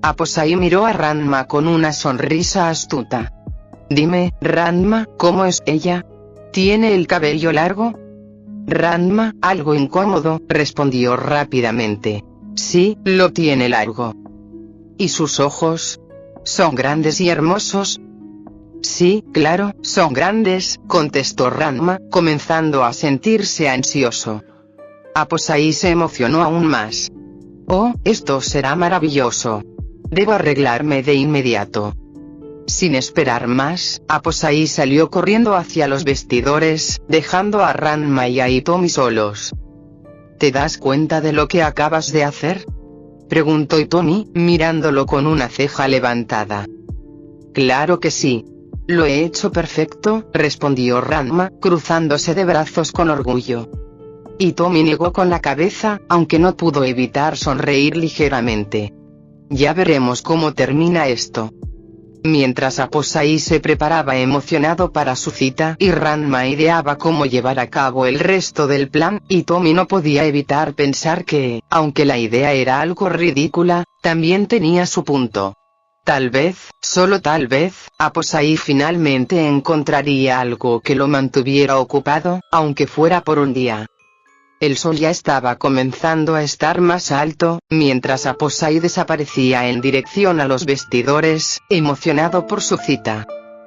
Aposai miró a Ranma con una sonrisa astuta. Dime, Ranma, ¿cómo es ella? ¿Tiene el cabello largo? Ranma, algo incómodo, respondió rápidamente. Sí, lo tiene largo. ¿Y sus ojos? ¿Son grandes y hermosos? Sí, claro, son grandes, contestó Ranma, comenzando a sentirse ansioso. Aposai se emocionó aún más. Oh, esto será maravilloso. Debo arreglarme de inmediato. Sin esperar más, Aposai salió corriendo hacia los vestidores, dejando a Ranma y a Hitomi solos. ¿Te das cuenta de lo que acabas de hacer? Preguntó Hitomi, mirándolo con una ceja levantada. Claro que sí. Lo he hecho perfecto, respondió Ranma, cruzándose de brazos con orgullo. Hitomi negó con la cabeza, aunque no pudo evitar sonreír ligeramente. Ya veremos cómo termina esto. Mientras Aposai se preparaba emocionado para su cita y Ranma ideaba cómo llevar a cabo el resto del plan, Hitomi no podía evitar pensar que, aunque la idea era algo ridícula, también tenía su punto. Tal vez, solo tal vez, Aposai finalmente encontraría algo que lo mantuviera ocupado, aunque fuera por un día. El sol ya estaba comenzando a estar más alto, mientras Aposai desaparecía en dirección a los vestidores, emocionado por su cita.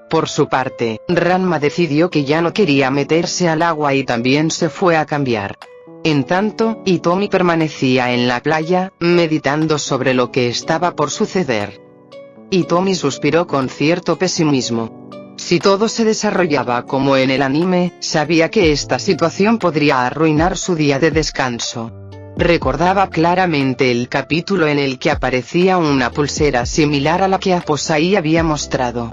Por su parte, Ranma decidió que ya no quería meterse al agua y también se fue a cambiar. En tanto, Hitomi permanecía en la playa, meditando sobre lo que estaba por suceder. Hitomi suspiró con cierto pesimismo. Si todo se desarrollaba como en el anime, sabía que esta situación podría arruinar su día de descanso. Recordaba claramente el capítulo en el que aparecía una pulsera similar a la que Aposai había mostrado.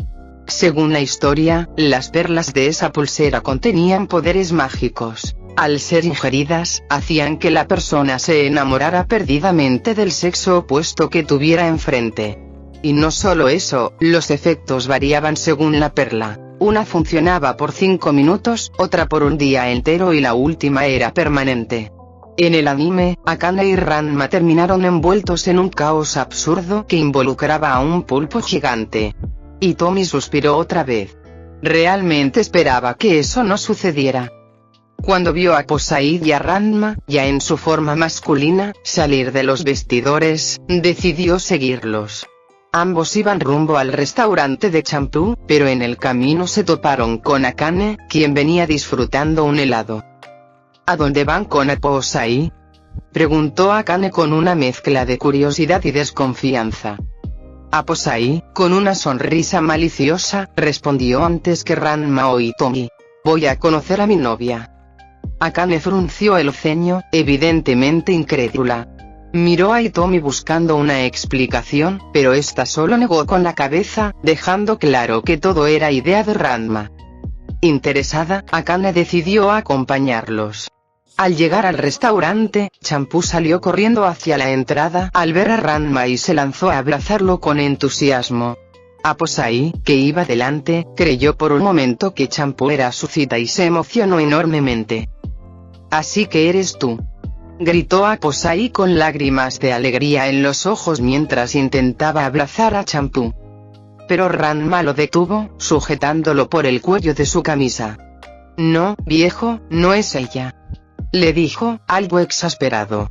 Según la historia, las perlas de esa pulsera contenían poderes mágicos. Al ser ingeridas, hacían que la persona se enamorara perdidamente del sexo opuesto que tuviera enfrente. Y no solo eso, los efectos variaban según la perla. Una funcionaba por 5 minutos, otra por un día entero y la última era permanente. En el anime, Akane y Ranma terminaron envueltos en un caos absurdo que involucraba a un pulpo gigante. Hitomi suspiró otra vez. Realmente esperaba que eso no sucediera. Cuando vio a Aposai y a Ranma, ya en su forma masculina, salir de los vestidores, decidió seguirlos. Ambos iban rumbo al restaurante de champú, pero en el camino se toparon con Akane, quien venía disfrutando un helado. ¿A dónde van con Aposai? Preguntó Akane con una mezcla de curiosidad y desconfianza. Aposai, con una sonrisa maliciosa, respondió antes que Ranma o Hitomi. Voy a conocer a mi novia. Akane frunció el ceño, evidentemente incrédula. Miró a Hitomi buscando una explicación, pero ésta solo negó con la cabeza, dejando claro que todo era idea de Ranma. Interesada, Akane decidió acompañarlos. Al llegar al restaurante, Champú salió corriendo hacia la entrada al ver a Ranma y se lanzó a abrazarlo con entusiasmo. Aposai, que iba delante, creyó por un momento que Champú era su cita y se emocionó enormemente. «Así que eres tú», gritó Aposai con lágrimas de alegría en los ojos mientras intentaba abrazar a Champú. Pero Ranma lo detuvo, sujetándolo por el cuello de su camisa. «No, viejo, no es ella», le dijo, algo exasperado.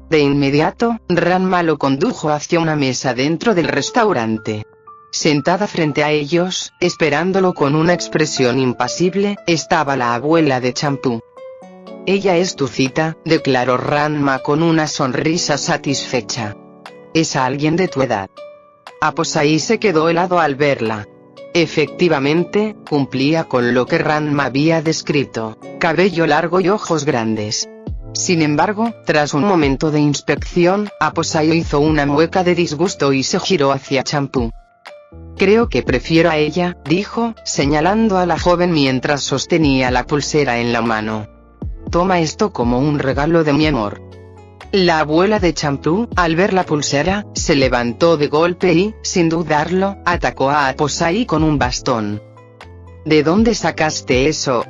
De inmediato, Ranma lo condujo hacia una mesa dentro del restaurante. Sentada frente a ellos, esperándolo con una expresión impasible, estaba la abuela de Champú. «Ella es tu cita», declaró Ranma con una sonrisa satisfecha. «Es alguien de tu edad». Aposai se quedó helado al verla. Efectivamente, cumplía con lo que Ranma había descrito, cabello largo y ojos grandes. Sin embargo, tras un momento de inspección, Aposai hizo una mueca de disgusto y se giró hacia Champú. «Creo que prefiero a ella», dijo, señalando a la joven mientras sostenía la pulsera en la mano. «Toma esto como un regalo de mi amor». La abuela de Champú, al ver la pulsera, se levantó de golpe y, sin dudarlo, atacó a Aposai con un bastón. «¿De dónde sacaste eso?»,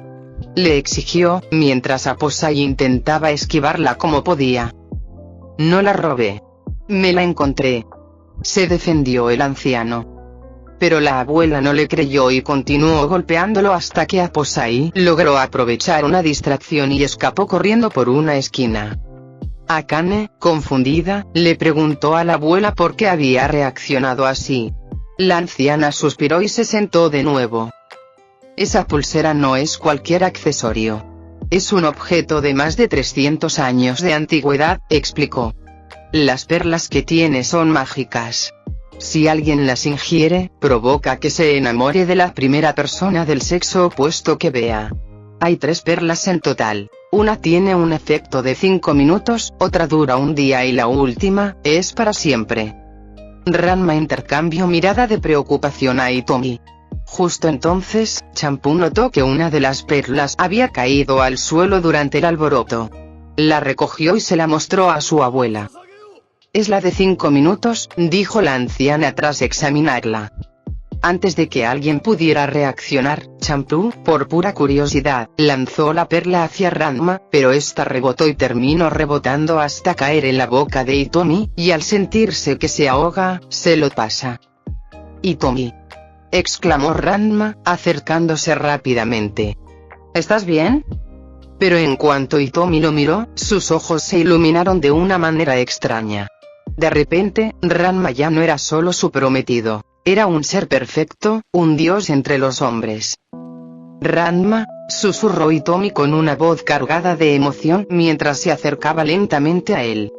le exigió, mientras Aposai intentaba esquivarla como podía. «No la robé. Me la encontré», se defendió el anciano. Pero la abuela no le creyó y continuó golpeándolo hasta que Aposai logró aprovechar una distracción y escapó corriendo por una esquina. Akane, confundida, le preguntó a la abuela por qué había reaccionado así. La anciana suspiró y se sentó de nuevo. «Esa pulsera no es cualquier accesorio. Es un objeto de más de 300 años de antigüedad», explicó. «Las perlas que tiene son mágicas. Si alguien las ingiere, provoca que se enamore de la primera persona del sexo opuesto que vea. Hay 3 perlas en total. Una tiene un efecto de 5 minutos, otra dura un día y la última, es para siempre». Ranma intercambió mirada de preocupación a Hitomi. Justo entonces, Champú notó que una de las perlas había caído al suelo durante el alboroto. La recogió y se la mostró a su abuela. «Es la de 5 minutos», dijo la anciana tras examinarla. Antes de que alguien pudiera reaccionar, Champú, por pura curiosidad, lanzó la perla hacia Ranma, pero esta rebotó y terminó rebotando hasta caer en la boca de Hitomi, y al sentirse que se ahoga, se lo pasa. «Hitomi», exclamó Ranma, acercándose rápidamente. «¿Estás bien?». Pero en cuanto Hitomi lo miró, sus ojos se iluminaron de una manera extraña. De repente, Ranma ya no era solo su prometido. Era un ser perfecto, un dios entre los hombres. «Ranma», susurró Hitomi con una voz cargada de emoción mientras se acercaba lentamente a él.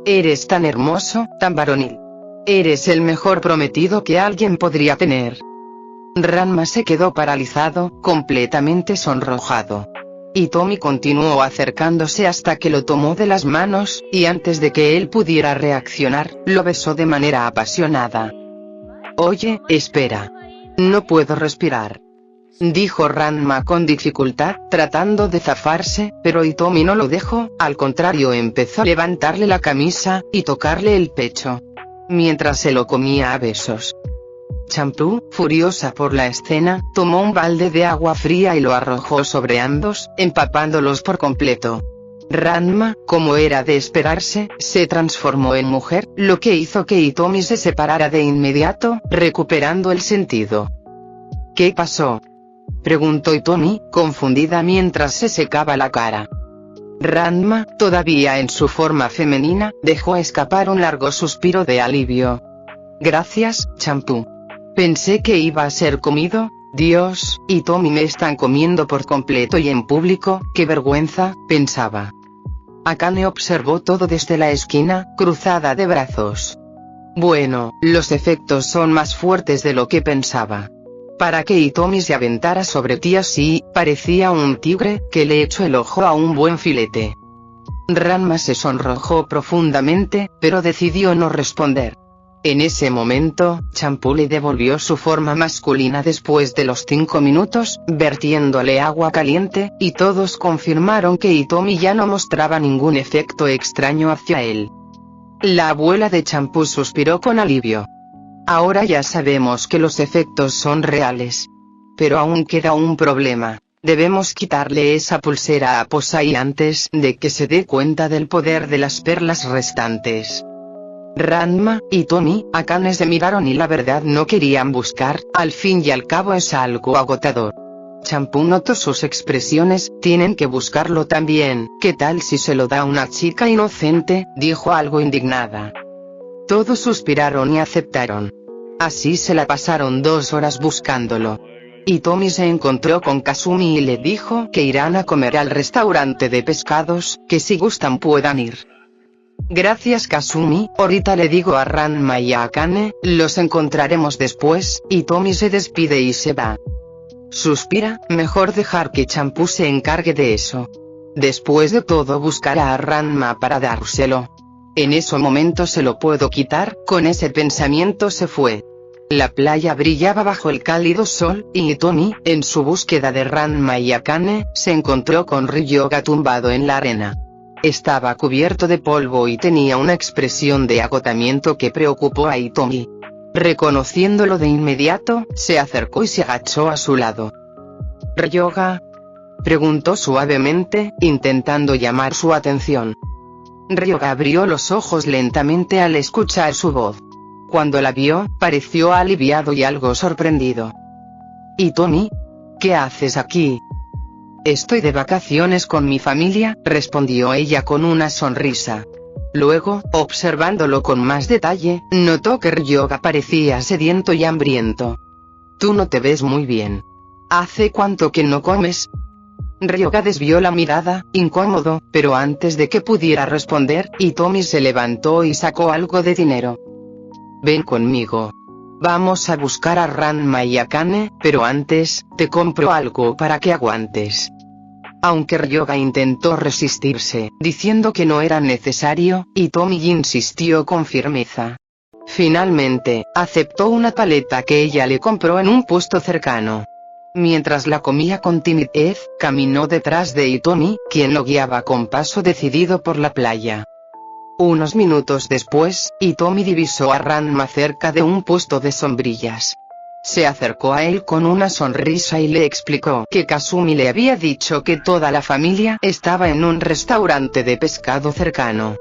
«Eres tan hermoso, tan varonil. Eres el mejor prometido que alguien podría tener». Ranma se quedó paralizado, completamente sonrojado. Hitomi continuó acercándose hasta que lo tomó de las manos, y antes de que él pudiera reaccionar, lo besó de manera apasionada. «Oye, espera. No puedo respirar», dijo Ranma con dificultad, tratando de zafarse, pero Hitomi no lo dejó, al contrario empezó a levantarle la camisa, y tocarle el pecho, mientras se lo comía a besos. Champú, furiosa por la escena, tomó un balde de agua fría y lo arrojó sobre ambos, empapándolos por completo. Ranma, como era de esperarse, se transformó en mujer, lo que hizo que Hitomi se separara de inmediato, recuperando el sentido. «¿Qué pasó?», preguntó Hitomi, confundida mientras se secaba la cara. Ranma, todavía en su forma femenina, dejó escapar un largo suspiro de alivio. «Gracias, Champú. Pensé que iba a ser comido. Dios, Hitomi me están comiendo por completo y en público, qué vergüenza», pensaba. Akane observó todo desde la esquina, cruzada de brazos. Bueno, los efectos son más fuertes de lo que pensaba. Para que Hitomi se aventara sobre ti así, parecía un tigre que le echó el ojo a un buen filete. Ranma se sonrojó profundamente, pero decidió no responder. En ese momento, Champú le devolvió su forma masculina después de los 5 minutos, vertiéndole agua caliente, y todos confirmaron que Hitomi ya no mostraba ningún efecto extraño hacia él. La abuela de Champú suspiró con alivio. Ahora ya sabemos que los efectos son reales. Pero aún queda un problema. Debemos quitarle esa pulsera a Posai antes de que se dé cuenta del poder de las perlas restantes. Ranma, Hitomi, Akane se miraron y la verdad no querían buscar, al fin y al cabo es algo agotador. Champú notó sus expresiones, tienen que buscarlo también, ¿qué tal si se lo da a una chica inocente?, dijo algo indignada. Todos suspiraron y aceptaron. Así se la pasaron 2 horas buscándolo. Hitomi se encontró con Kasumi y le dijo que irán a comer al restaurante de pescados, que si gustan puedan ir. Gracias Kasumi, ahorita le digo a Ranma y a Akane, los encontraremos después. Hitomi se despide y se va. Suspira, mejor dejar que Champú se encargue de eso. Después de todo buscará a Ranma para dárselo. En ese momento se lo puedo quitar, con ese pensamiento se fue. La playa brillaba bajo el cálido sol, y Hitomi, en su búsqueda de Ranma y Akane, se encontró con Ryoga tumbado en la arena. Estaba cubierto de polvo y tenía una expresión de agotamiento que preocupó a Hitomi. Reconociéndolo de inmediato, se acercó y se agachó a su lado. ¿Ryoga?, preguntó suavemente, intentando llamar su atención. Ryoga abrió los ojos lentamente al escuchar su voz. Cuando la vio, pareció aliviado y algo sorprendido. «Hitomi, ¿qué haces aquí?» «Estoy de vacaciones con mi familia», respondió ella con una sonrisa. Luego, observándolo con más detalle, notó que Ryoga parecía sediento y hambriento. «Tú no te ves muy bien. ¿Hace cuánto que no comes?» Ryoga desvió la mirada, incómodo, pero antes de que pudiera responder, Hitomi se levantó y sacó algo de dinero. «Ven conmigo. Vamos a buscar a Ranma y Akane, pero antes, te compro algo para que aguantes». Aunque Ryoga intentó resistirse, diciendo que no era necesario, Hitomi insistió con firmeza. Finalmente, aceptó una paleta que ella le compró en un puesto cercano. Mientras la comía con timidez, caminó detrás de Hitomi, quien lo guiaba con paso decidido por la playa. Unos minutos después, Hitomi divisó a Ranma cerca de un puesto de sombrillas. Se acercó a él con una sonrisa y le explicó que Kasumi le había dicho que toda la familia estaba en un restaurante de pescado cercano.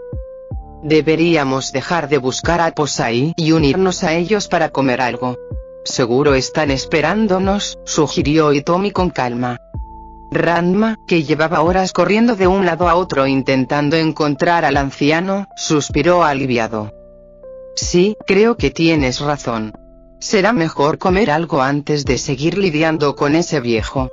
Deberíamos dejar de buscar a Posai y unirnos a ellos para comer algo. Seguro están esperándonos, sugirió Hitomi con calma. Ranma, que llevaba horas corriendo de un lado a otro intentando encontrar al anciano, suspiró aliviado. Sí, creo que tienes razón. Será mejor comer algo antes de seguir lidiando con ese viejo.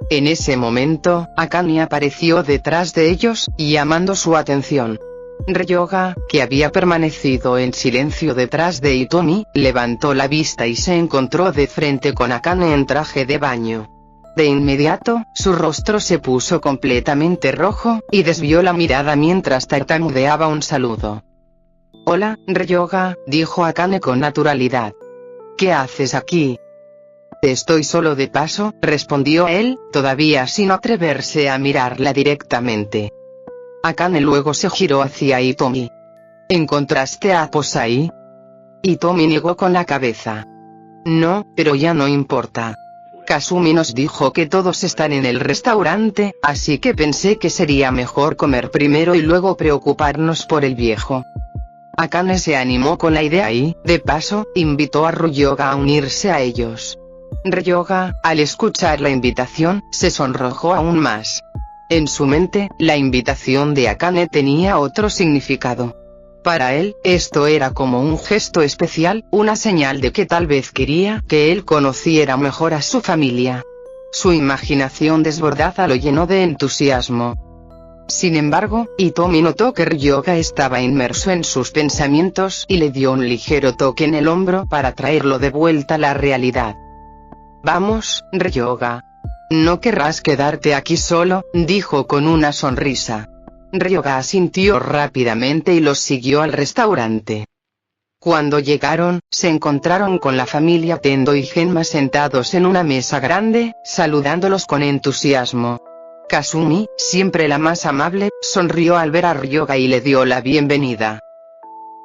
En ese momento, Akane apareció detrás de ellos, llamando su atención. Ryoga, que había permanecido en silencio detrás de Hitomi, levantó la vista y se encontró de frente con Akane en traje de baño. De inmediato, su rostro se puso completamente rojo, y desvió la mirada mientras tartamudeaba un saludo. «Hola, Ryoga», dijo Akane con naturalidad. «¿Qué haces aquí?» «Estoy solo de paso», respondió él, todavía sin atreverse a mirarla directamente. Akane luego se giró hacia Hitomi. «¿Encontraste a Posai?» Hitomi negó con la cabeza. «No, pero ya no importa. Kasumi nos dijo que todos están en el restaurante, así que pensé que sería mejor comer primero y luego preocuparnos por el viejo». Akane se animó con la idea y, de paso, invitó a Ryoga a unirse a ellos. Ryoga, al escuchar la invitación, se sonrojó aún más. En su mente, la invitación de Akane tenía otro significado. Para él, esto era como un gesto especial, una señal de que tal vez quería que él conociera mejor a su familia. Su imaginación desbordada lo llenó de entusiasmo. Sin embargo, Hitomi notó que Ryoga estaba inmerso en sus pensamientos y le dio un ligero toque en el hombro para traerlo de vuelta a la realidad. «Vamos, Ryoga. No querrás quedarte aquí solo», dijo con una sonrisa. Ryoga asintió rápidamente y los siguió al restaurante. Cuando llegaron, se encontraron con la familia Tendo y Genma sentados en una mesa grande, saludándolos con entusiasmo. Kasumi, siempre la más amable, sonrió al ver a Ryoga y le dio la bienvenida.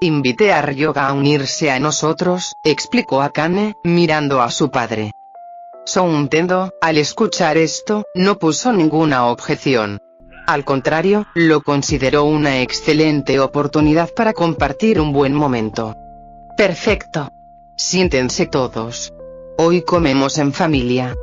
«Invité a Ryoga a unirse a nosotros», explicó Akane, mirando a su padre. Son Tendo, al escuchar esto, no puso ninguna objeción. Al contrario, lo consideró una excelente oportunidad para compartir un buen momento. «Perfecto. Siéntense todos. Hoy comemos en familia».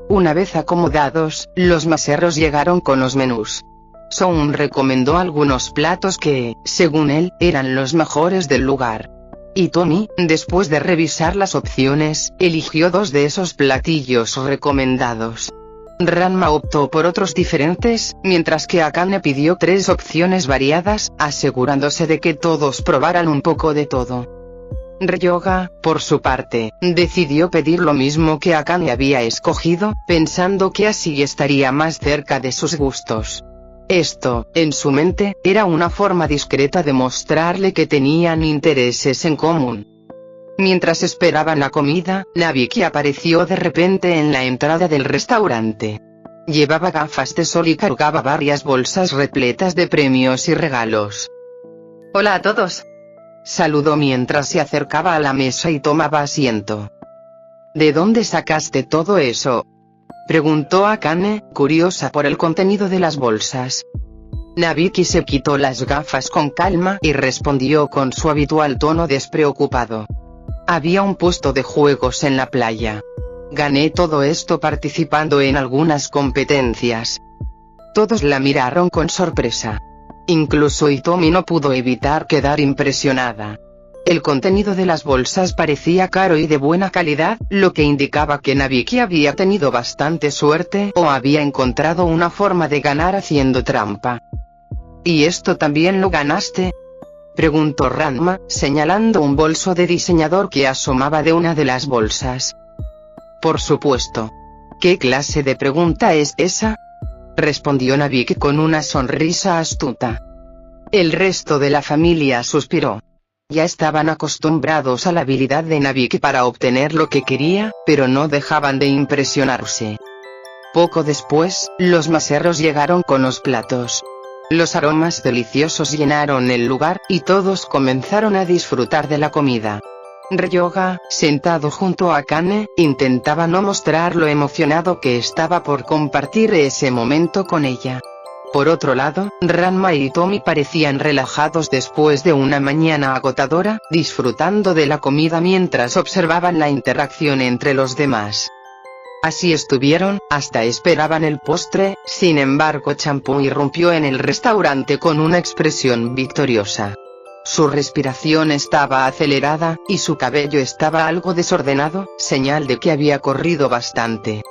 Una vez acomodados, los meseros llegaron con los menús. Son recomendó algunos platos que, según él, eran los mejores del lugar. Hitomi, después de revisar las opciones, eligió 2 de esos platillos recomendados. Ranma optó por otros diferentes, mientras que Akane pidió 3 opciones variadas, asegurándose de que todos probaran un poco de todo. Ryoga, por su parte, decidió pedir lo mismo que Akane había escogido, pensando que así estaría más cerca de sus gustos. Esto, en su mente, era una forma discreta de mostrarle que tenían intereses en común. Mientras esperaban la comida, Nabiki apareció de repente en la entrada del restaurante. Llevaba gafas de sol y cargaba varias bolsas repletas de premios y regalos. «Hola a todos», saludó mientras se acercaba a la mesa y tomaba asiento. «¿De dónde sacaste todo eso?», preguntó Akane, curiosa por el contenido de las bolsas. Nabiki se quitó las gafas con calma y respondió con su habitual tono despreocupado. «Había un puesto de juegos en la playa. Gané todo esto participando en algunas competencias». Todos la miraron con sorpresa. Incluso Hitomi no pudo evitar quedar impresionada. El contenido de las bolsas parecía caro y de buena calidad, lo que indicaba que Nabiki había tenido bastante suerte o había encontrado una forma de ganar haciendo trampa. «¿Y esto también lo ganaste?», preguntó Ranma, señalando un bolso de diseñador que asomaba de una de las bolsas. «Por supuesto. ¿Qué clase de pregunta es esa?», respondió Nabiki con una sonrisa astuta. El resto de la familia suspiró. Ya estaban acostumbrados a la habilidad de Nabiki para obtener lo que quería, pero no dejaban de impresionarse. Poco después, los meseros llegaron con los platos. Los aromas deliciosos llenaron el lugar, y todos comenzaron a disfrutar de la comida. Ryoga, sentado junto a Akane, intentaba no mostrar lo emocionado que estaba por compartir ese momento con ella. Por otro lado, Ranma y Hitomi parecían relajados después de una mañana agotadora, disfrutando de la comida mientras observaban la interacción entre los demás. Así estuvieron, hasta esperaban el postre. Sin embargo, Champú irrumpió en el restaurante con una expresión victoriosa. Su respiración estaba acelerada, y su cabello estaba algo desordenado, señal de que había corrido bastante.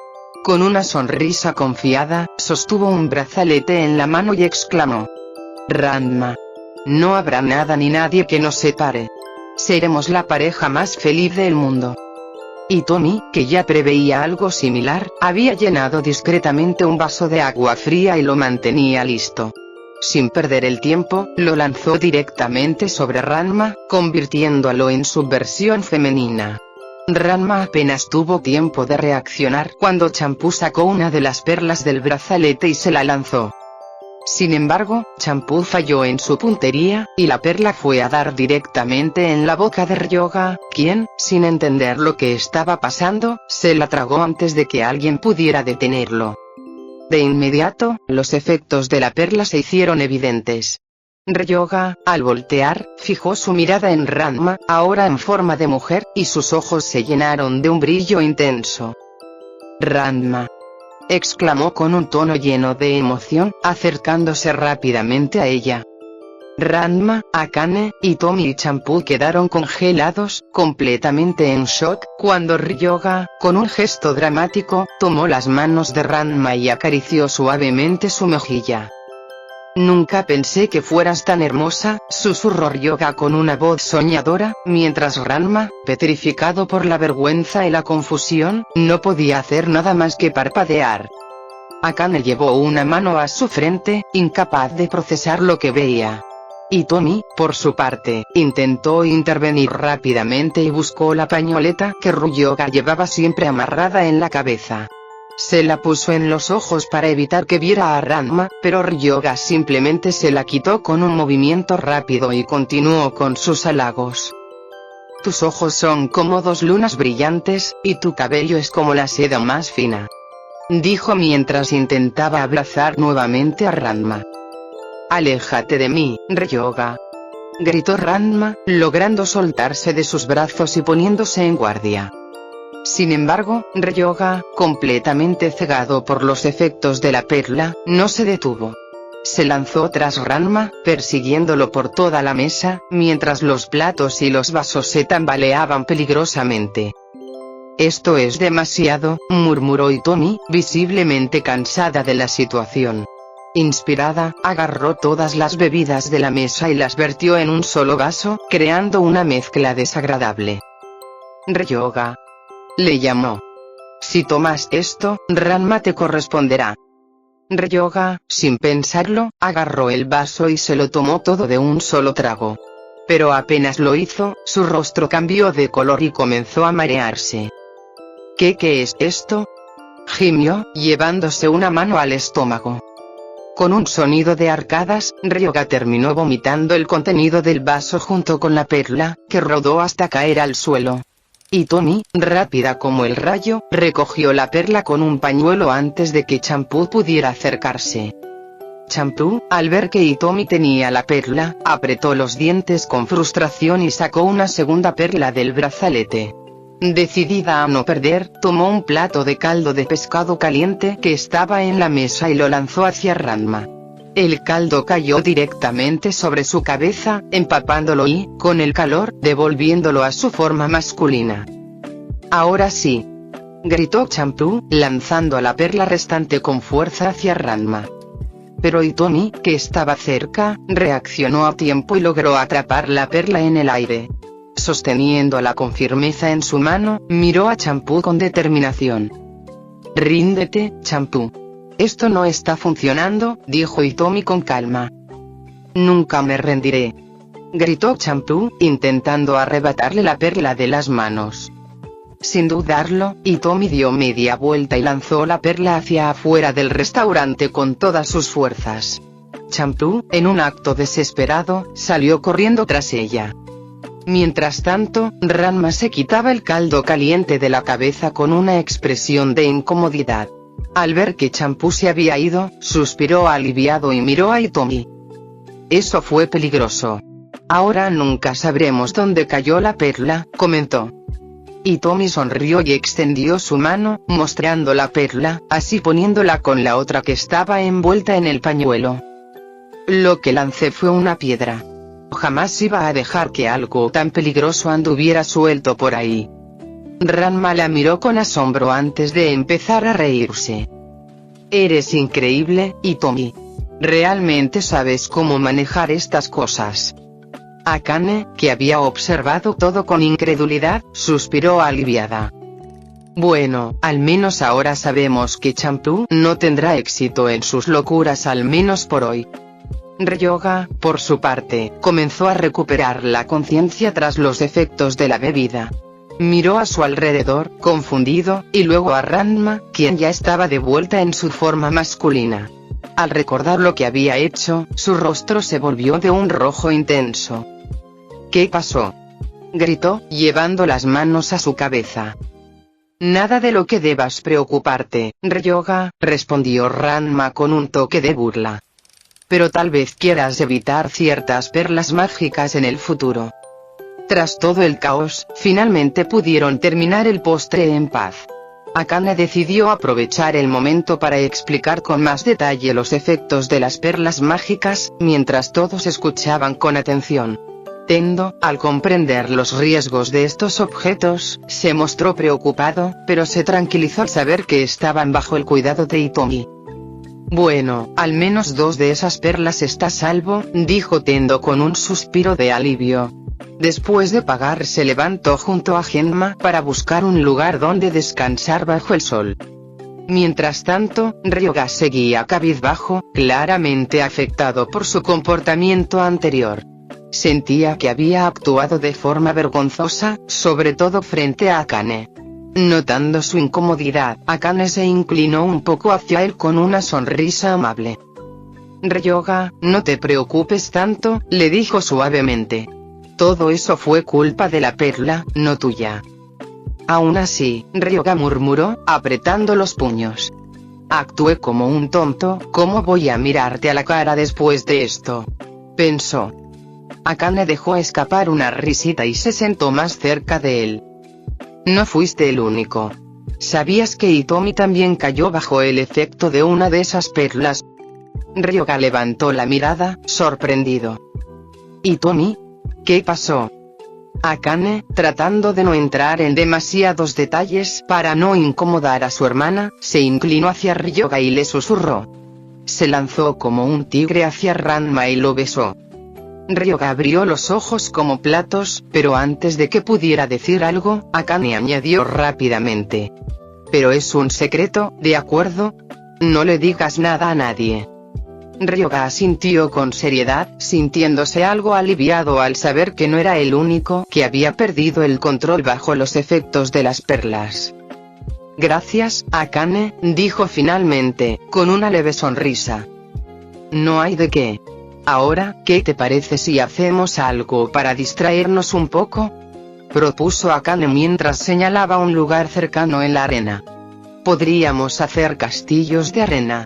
Con una sonrisa confiada, sostuvo un brazalete en la mano y exclamó: «Ranma. No habrá nada ni nadie que nos separe. Seremos la pareja más feliz del mundo». Hitomi, que ya preveía algo similar, había llenado discretamente un vaso de agua fría y lo mantenía listo. Sin perder el tiempo, lo lanzó directamente sobre Ranma, convirtiéndolo en su versión femenina. Ranma apenas tuvo tiempo de reaccionar cuando Champú sacó una de las perlas del brazalete y se la lanzó. Sin embargo, Champú falló en su puntería, y la perla fue a dar directamente en la boca de Ryoga, quien, sin entender lo que estaba pasando, se la tragó antes de que alguien pudiera detenerlo. De inmediato, los efectos de la perla se hicieron evidentes. Ryoga, al voltear, fijó su mirada en Ranma, ahora en forma de mujer, y sus ojos se llenaron de un brillo intenso. «Ranma», exclamó con un tono lleno de emoción, acercándose rápidamente a ella. Ranma, Akane, Hitomi y Champú quedaron congelados, completamente en shock, cuando Ryoga, con un gesto dramático, tomó las manos de Ranma y acarició suavemente su mejilla. Nunca pensé que fueras tan hermosa, susurró Ryoga con una voz soñadora, mientras Ranma, petrificado por la vergüenza y la confusión, no podía hacer nada más que parpadear. Akane llevó una mano a su frente, incapaz de procesar lo que veía. Hitomi, por su parte, intentó intervenir rápidamente y buscó la pañoleta que Ryoga llevaba siempre amarrada en la cabeza. Se la puso en los ojos para evitar que viera a Ranma, pero Ryoga simplemente se la quitó con un movimiento rápido y continuó con sus halagos. Tus ojos son como dos lunas brillantes, y tu cabello es como la seda más fina, dijo mientras intentaba abrazar nuevamente a Ranma. Aléjate de mí, Ryoga, gritó Ranma, logrando soltarse de sus brazos y poniéndose en guardia. Sin embargo, Ryoga, completamente cegado por los efectos de la perla, no se detuvo. Se lanzó tras Ranma, persiguiéndolo por toda la mesa, mientras los platos y los vasos se tambaleaban peligrosamente. Esto es demasiado, murmuró Hitomi, visiblemente cansada de la situación. Inspirada, agarró todas las bebidas de la mesa y las vertió en un solo vaso, creando una mezcla desagradable. Ryoga, le llamó. Si tomas esto, Ranma te corresponderá. Ryoga, sin pensarlo, agarró el vaso y se lo tomó todo de un solo trago. Pero apenas lo hizo, su rostro cambió de color y comenzó a marearse. ¿Qué es esto?, gimió, llevándose una mano al estómago. Con un sonido de arcadas, Ryoga terminó vomitando el contenido del vaso junto con la perla, que rodó hasta caer al suelo. Hitomi, rápida como el rayo, recogió la perla con un pañuelo antes de que Champú pudiera acercarse. Champú, al ver que Hitomi tenía la perla, apretó los dientes con frustración y sacó una segunda perla del brazalete. Decidida a no perder, tomó un plato de caldo de pescado caliente que estaba en la mesa y lo lanzó hacia Ranma. El caldo cayó directamente sobre su cabeza, empapándolo y, con el calor, devolviéndolo a su forma masculina. Ahora sí, gritó Champú, lanzando la perla restante con fuerza hacia Ranma. Pero Hitomi, que estaba cerca, reaccionó a tiempo y logró atrapar la perla en el aire. Sosteniéndola con firmeza en su mano, miró a Champú con determinación. Ríndete, Champú. Esto no está funcionando, dijo Hitomi con calma. Nunca me rendiré, gritó Champú, intentando arrebatarle la perla de las manos. Sin dudarlo, Hitomi dio media vuelta y lanzó la perla hacia afuera del restaurante con todas sus fuerzas. Champú, en un acto desesperado, salió corriendo tras ella. Mientras tanto, Ranma se quitaba el caldo caliente de la cabeza con una expresión de incomodidad. Al ver que Champú se había ido, suspiró aliviado y miró a Hitomi. Eso fue peligroso. Ahora nunca sabremos dónde cayó la perla, comentó. Hitomi sonrió y extendió su mano, mostrando la perla, así poniéndola con la otra que estaba envuelta en el pañuelo. Lo que lancé fue una piedra. Jamás iba a dejar que algo tan peligroso anduviera suelto por ahí. Ranma la miró con asombro antes de empezar a reírse. Eres increíble, Hitomi. Realmente sabes cómo manejar estas cosas. Akane, que había observado todo con incredulidad, suspiró aliviada. Bueno, al menos ahora sabemos que Champú no tendrá éxito en sus locuras, al menos por hoy. Ryoga, por su parte, comenzó a recuperar la conciencia tras los efectos de la bebida. Miró a su alrededor, confundido, y luego a Ranma, quien ya estaba de vuelta en su forma masculina. Al recordar lo que había hecho, su rostro se volvió de un rojo intenso. ¿Qué pasó?, gritó, llevando las manos a su cabeza. Nada de lo que debas preocuparte, Ryoga, respondió Ranma con un toque de burla. Pero tal vez quieras evitar ciertas perlas mágicas en el futuro. Tras todo el caos, finalmente pudieron terminar el postre en paz. Akane decidió aprovechar el momento para explicar con más detalle los efectos de las perlas mágicas, mientras todos escuchaban con atención. Tendo, al comprender los riesgos de estos objetos, se mostró preocupado, pero se tranquilizó al saber que estaban bajo el cuidado de Hitomi. Bueno, al menos 2 de esas perlas está a salvo, dijo Tendo con un suspiro de alivio. Después de pagar se levantó junto a Genma para buscar un lugar donde descansar bajo el sol. Mientras tanto, Ryoga seguía cabizbajo, claramente afectado por su comportamiento anterior. Sentía que había actuado de forma vergonzosa, sobre todo frente a Akane. Notando su incomodidad, Akane se inclinó un poco hacia él con una sonrisa amable. Ryoga, no te preocupes tanto, le dijo suavemente. Todo eso fue culpa de la perla, no tuya. Aún así, Ryoga murmuró, apretando los puños. Actué como un tonto, ¿cómo voy a mirarte a la cara después de esto? Pensó. Akane dejó escapar una risita y se sentó más cerca de él. No fuiste el único. ¿Sabías que Hitomi también cayó bajo el efecto de una de esas perlas? Ryoga levantó la mirada, sorprendido. ¿Hitomi? ¿Qué pasó? Akane, tratando de no entrar en demasiados detalles para no incomodar a su hermana, se inclinó hacia Ryoga y le susurró. Se lanzó como un tigre hacia Ranma y lo besó. Ryoga abrió los ojos como platos, pero antes de que pudiera decir algo, Akane añadió rápidamente. Pero es un secreto, ¿de acuerdo? No le digas nada a nadie. Ryoga asintió con seriedad, sintiéndose algo aliviado al saber que no era el único que había perdido el control bajo los efectos de las perlas. Gracias, Akane, dijo finalmente, con una leve sonrisa. No hay de qué. Ahora, ¿qué te parece si hacemos algo para distraernos un poco? Propuso Akane mientras señalaba un lugar cercano en la arena. Podríamos hacer castillos de arena.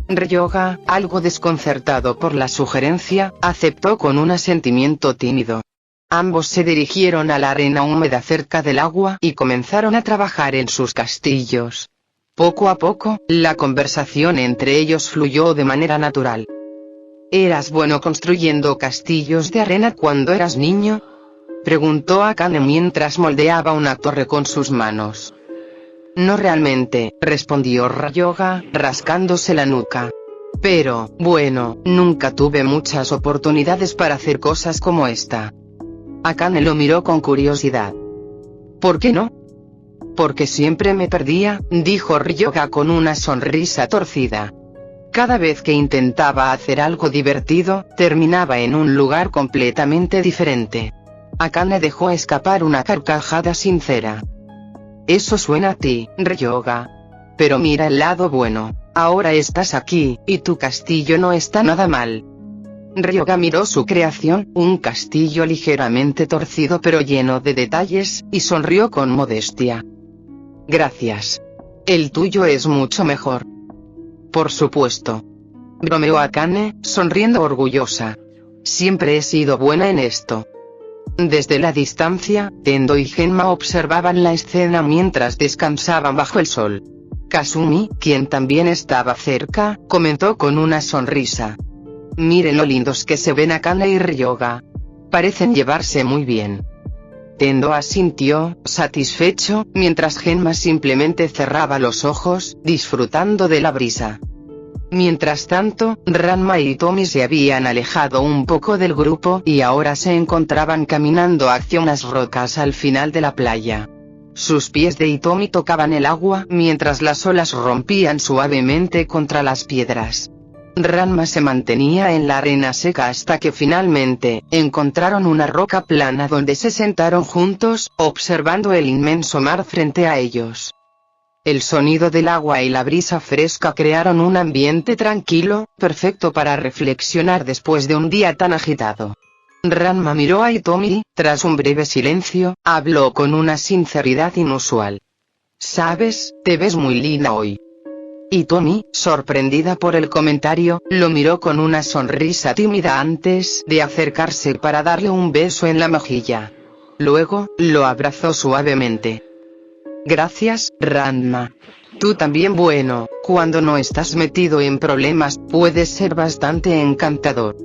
Ryoga, algo desconcertado por la sugerencia, aceptó con un asentimiento tímido. Ambos se dirigieron a la arena húmeda cerca del agua y comenzaron a trabajar en sus castillos. Poco a poco, la conversación entre ellos fluyó de manera natural. ¿Eras bueno construyendo castillos de arena cuando eras niño? Preguntó Akane mientras moldeaba una torre con sus manos. No realmente, respondió Ryoga, rascándose la nuca. Pero, bueno, nunca tuve muchas oportunidades para hacer cosas como esta. Akane lo miró con curiosidad. ¿Por qué no? Porque siempre me perdía, dijo Ryoga con una sonrisa torcida. Cada vez que intentaba hacer algo divertido, terminaba en un lugar completamente diferente. Akane dejó escapar una carcajada sincera. Eso suena a ti, Ryoga. Pero mira el lado bueno, ahora estás aquí, y tu castillo no está nada mal. Ryoga miró su creación, un castillo ligeramente torcido pero lleno de detalles, y sonrió con modestia. Gracias. El tuyo es mucho mejor. Por supuesto. Bromeó Akane, sonriendo orgullosa. Siempre he sido buena en esto. Desde la distancia, Tendo y Genma observaban la escena mientras descansaban bajo el sol. Kasumi, quien también estaba cerca, comentó con una sonrisa. Miren lo lindos que se ven Akane y Ryoga. Parecen llevarse muy bien. Tendo asintió, satisfecho, mientras Genma simplemente cerraba los ojos, disfrutando de la brisa. Mientras tanto, Ranma y Hitomi se habían alejado un poco del grupo y ahora se encontraban caminando hacia unas rocas al final de la playa. Sus pies de Hitomi tocaban el agua mientras las olas rompían suavemente contra las piedras. Ranma se mantenía en la arena seca hasta que finalmente, encontraron una roca plana donde se sentaron juntos, observando el inmenso mar frente a ellos. El sonido del agua y la brisa fresca crearon un ambiente tranquilo, perfecto para reflexionar después de un día tan agitado. Ranma miró a Hitomi, tras un breve silencio, habló con una sinceridad inusual. «Sabes, te ves muy linda hoy». Hitomi, sorprendida por el comentario, lo miró con una sonrisa tímida antes de acercarse para darle un beso en la mejilla. Luego, lo abrazó suavemente. Gracias, Ranma. Tú también. Bueno, cuando no estás metido en problemas, puedes ser bastante encantador.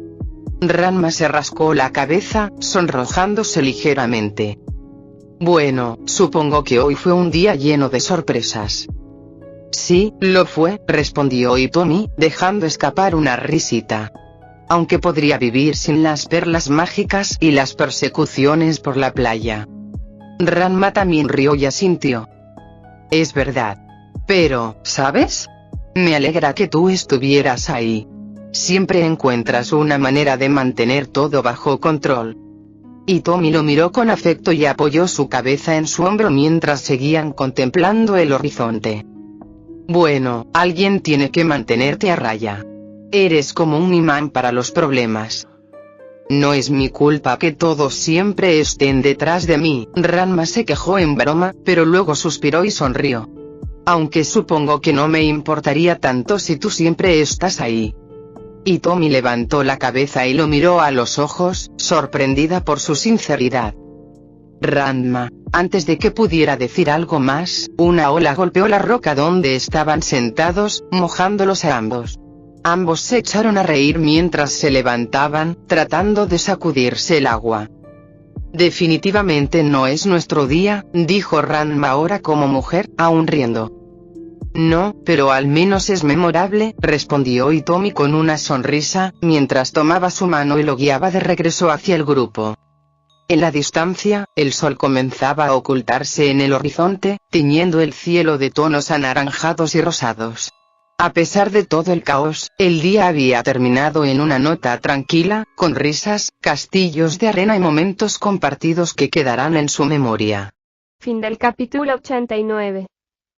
Ranma se rascó la cabeza, sonrojándose ligeramente. Bueno, supongo que hoy fue un día lleno de sorpresas. Sí, lo fue, respondió Hitomi, dejando escapar una risita. Aunque podría vivir sin las perlas mágicas y las persecuciones por la playa. Ranma también rió y asintió. Es verdad. Pero, ¿sabes? Me alegra que tú estuvieras ahí. Siempre encuentras una manera de mantener todo bajo control. Hitomi lo miró con afecto y apoyó su cabeza en su hombro mientras seguían contemplando el horizonte. Bueno, alguien tiene que mantenerte a raya. Eres como un imán para los problemas. No es mi culpa que todos siempre estén detrás de mí, Ranma se quejó en broma, pero luego suspiró y sonrió. Aunque supongo que no me importaría tanto si tú siempre estás ahí. Hitomi levantó la cabeza y lo miró a los ojos, sorprendida por su sinceridad. Ranma. Antes de que pudiera decir algo más, una ola golpeó la roca donde estaban sentados, mojándolos a ambos. Ambos se echaron a reír mientras se levantaban, tratando de sacudirse el agua. Definitivamente no es nuestro día, dijo Ranma ahora como mujer, aún riendo. No, pero al menos es memorable, respondió Hitomi con una sonrisa, mientras tomaba su mano y lo guiaba de regreso hacia el grupo. En la distancia, el sol comenzaba a ocultarse en el horizonte, tiñendo el cielo de tonos anaranjados y rosados. A pesar de todo el caos, el día había terminado en una nota tranquila, con risas, castillos de arena y momentos compartidos que quedarán en su memoria. Fin del capítulo 89.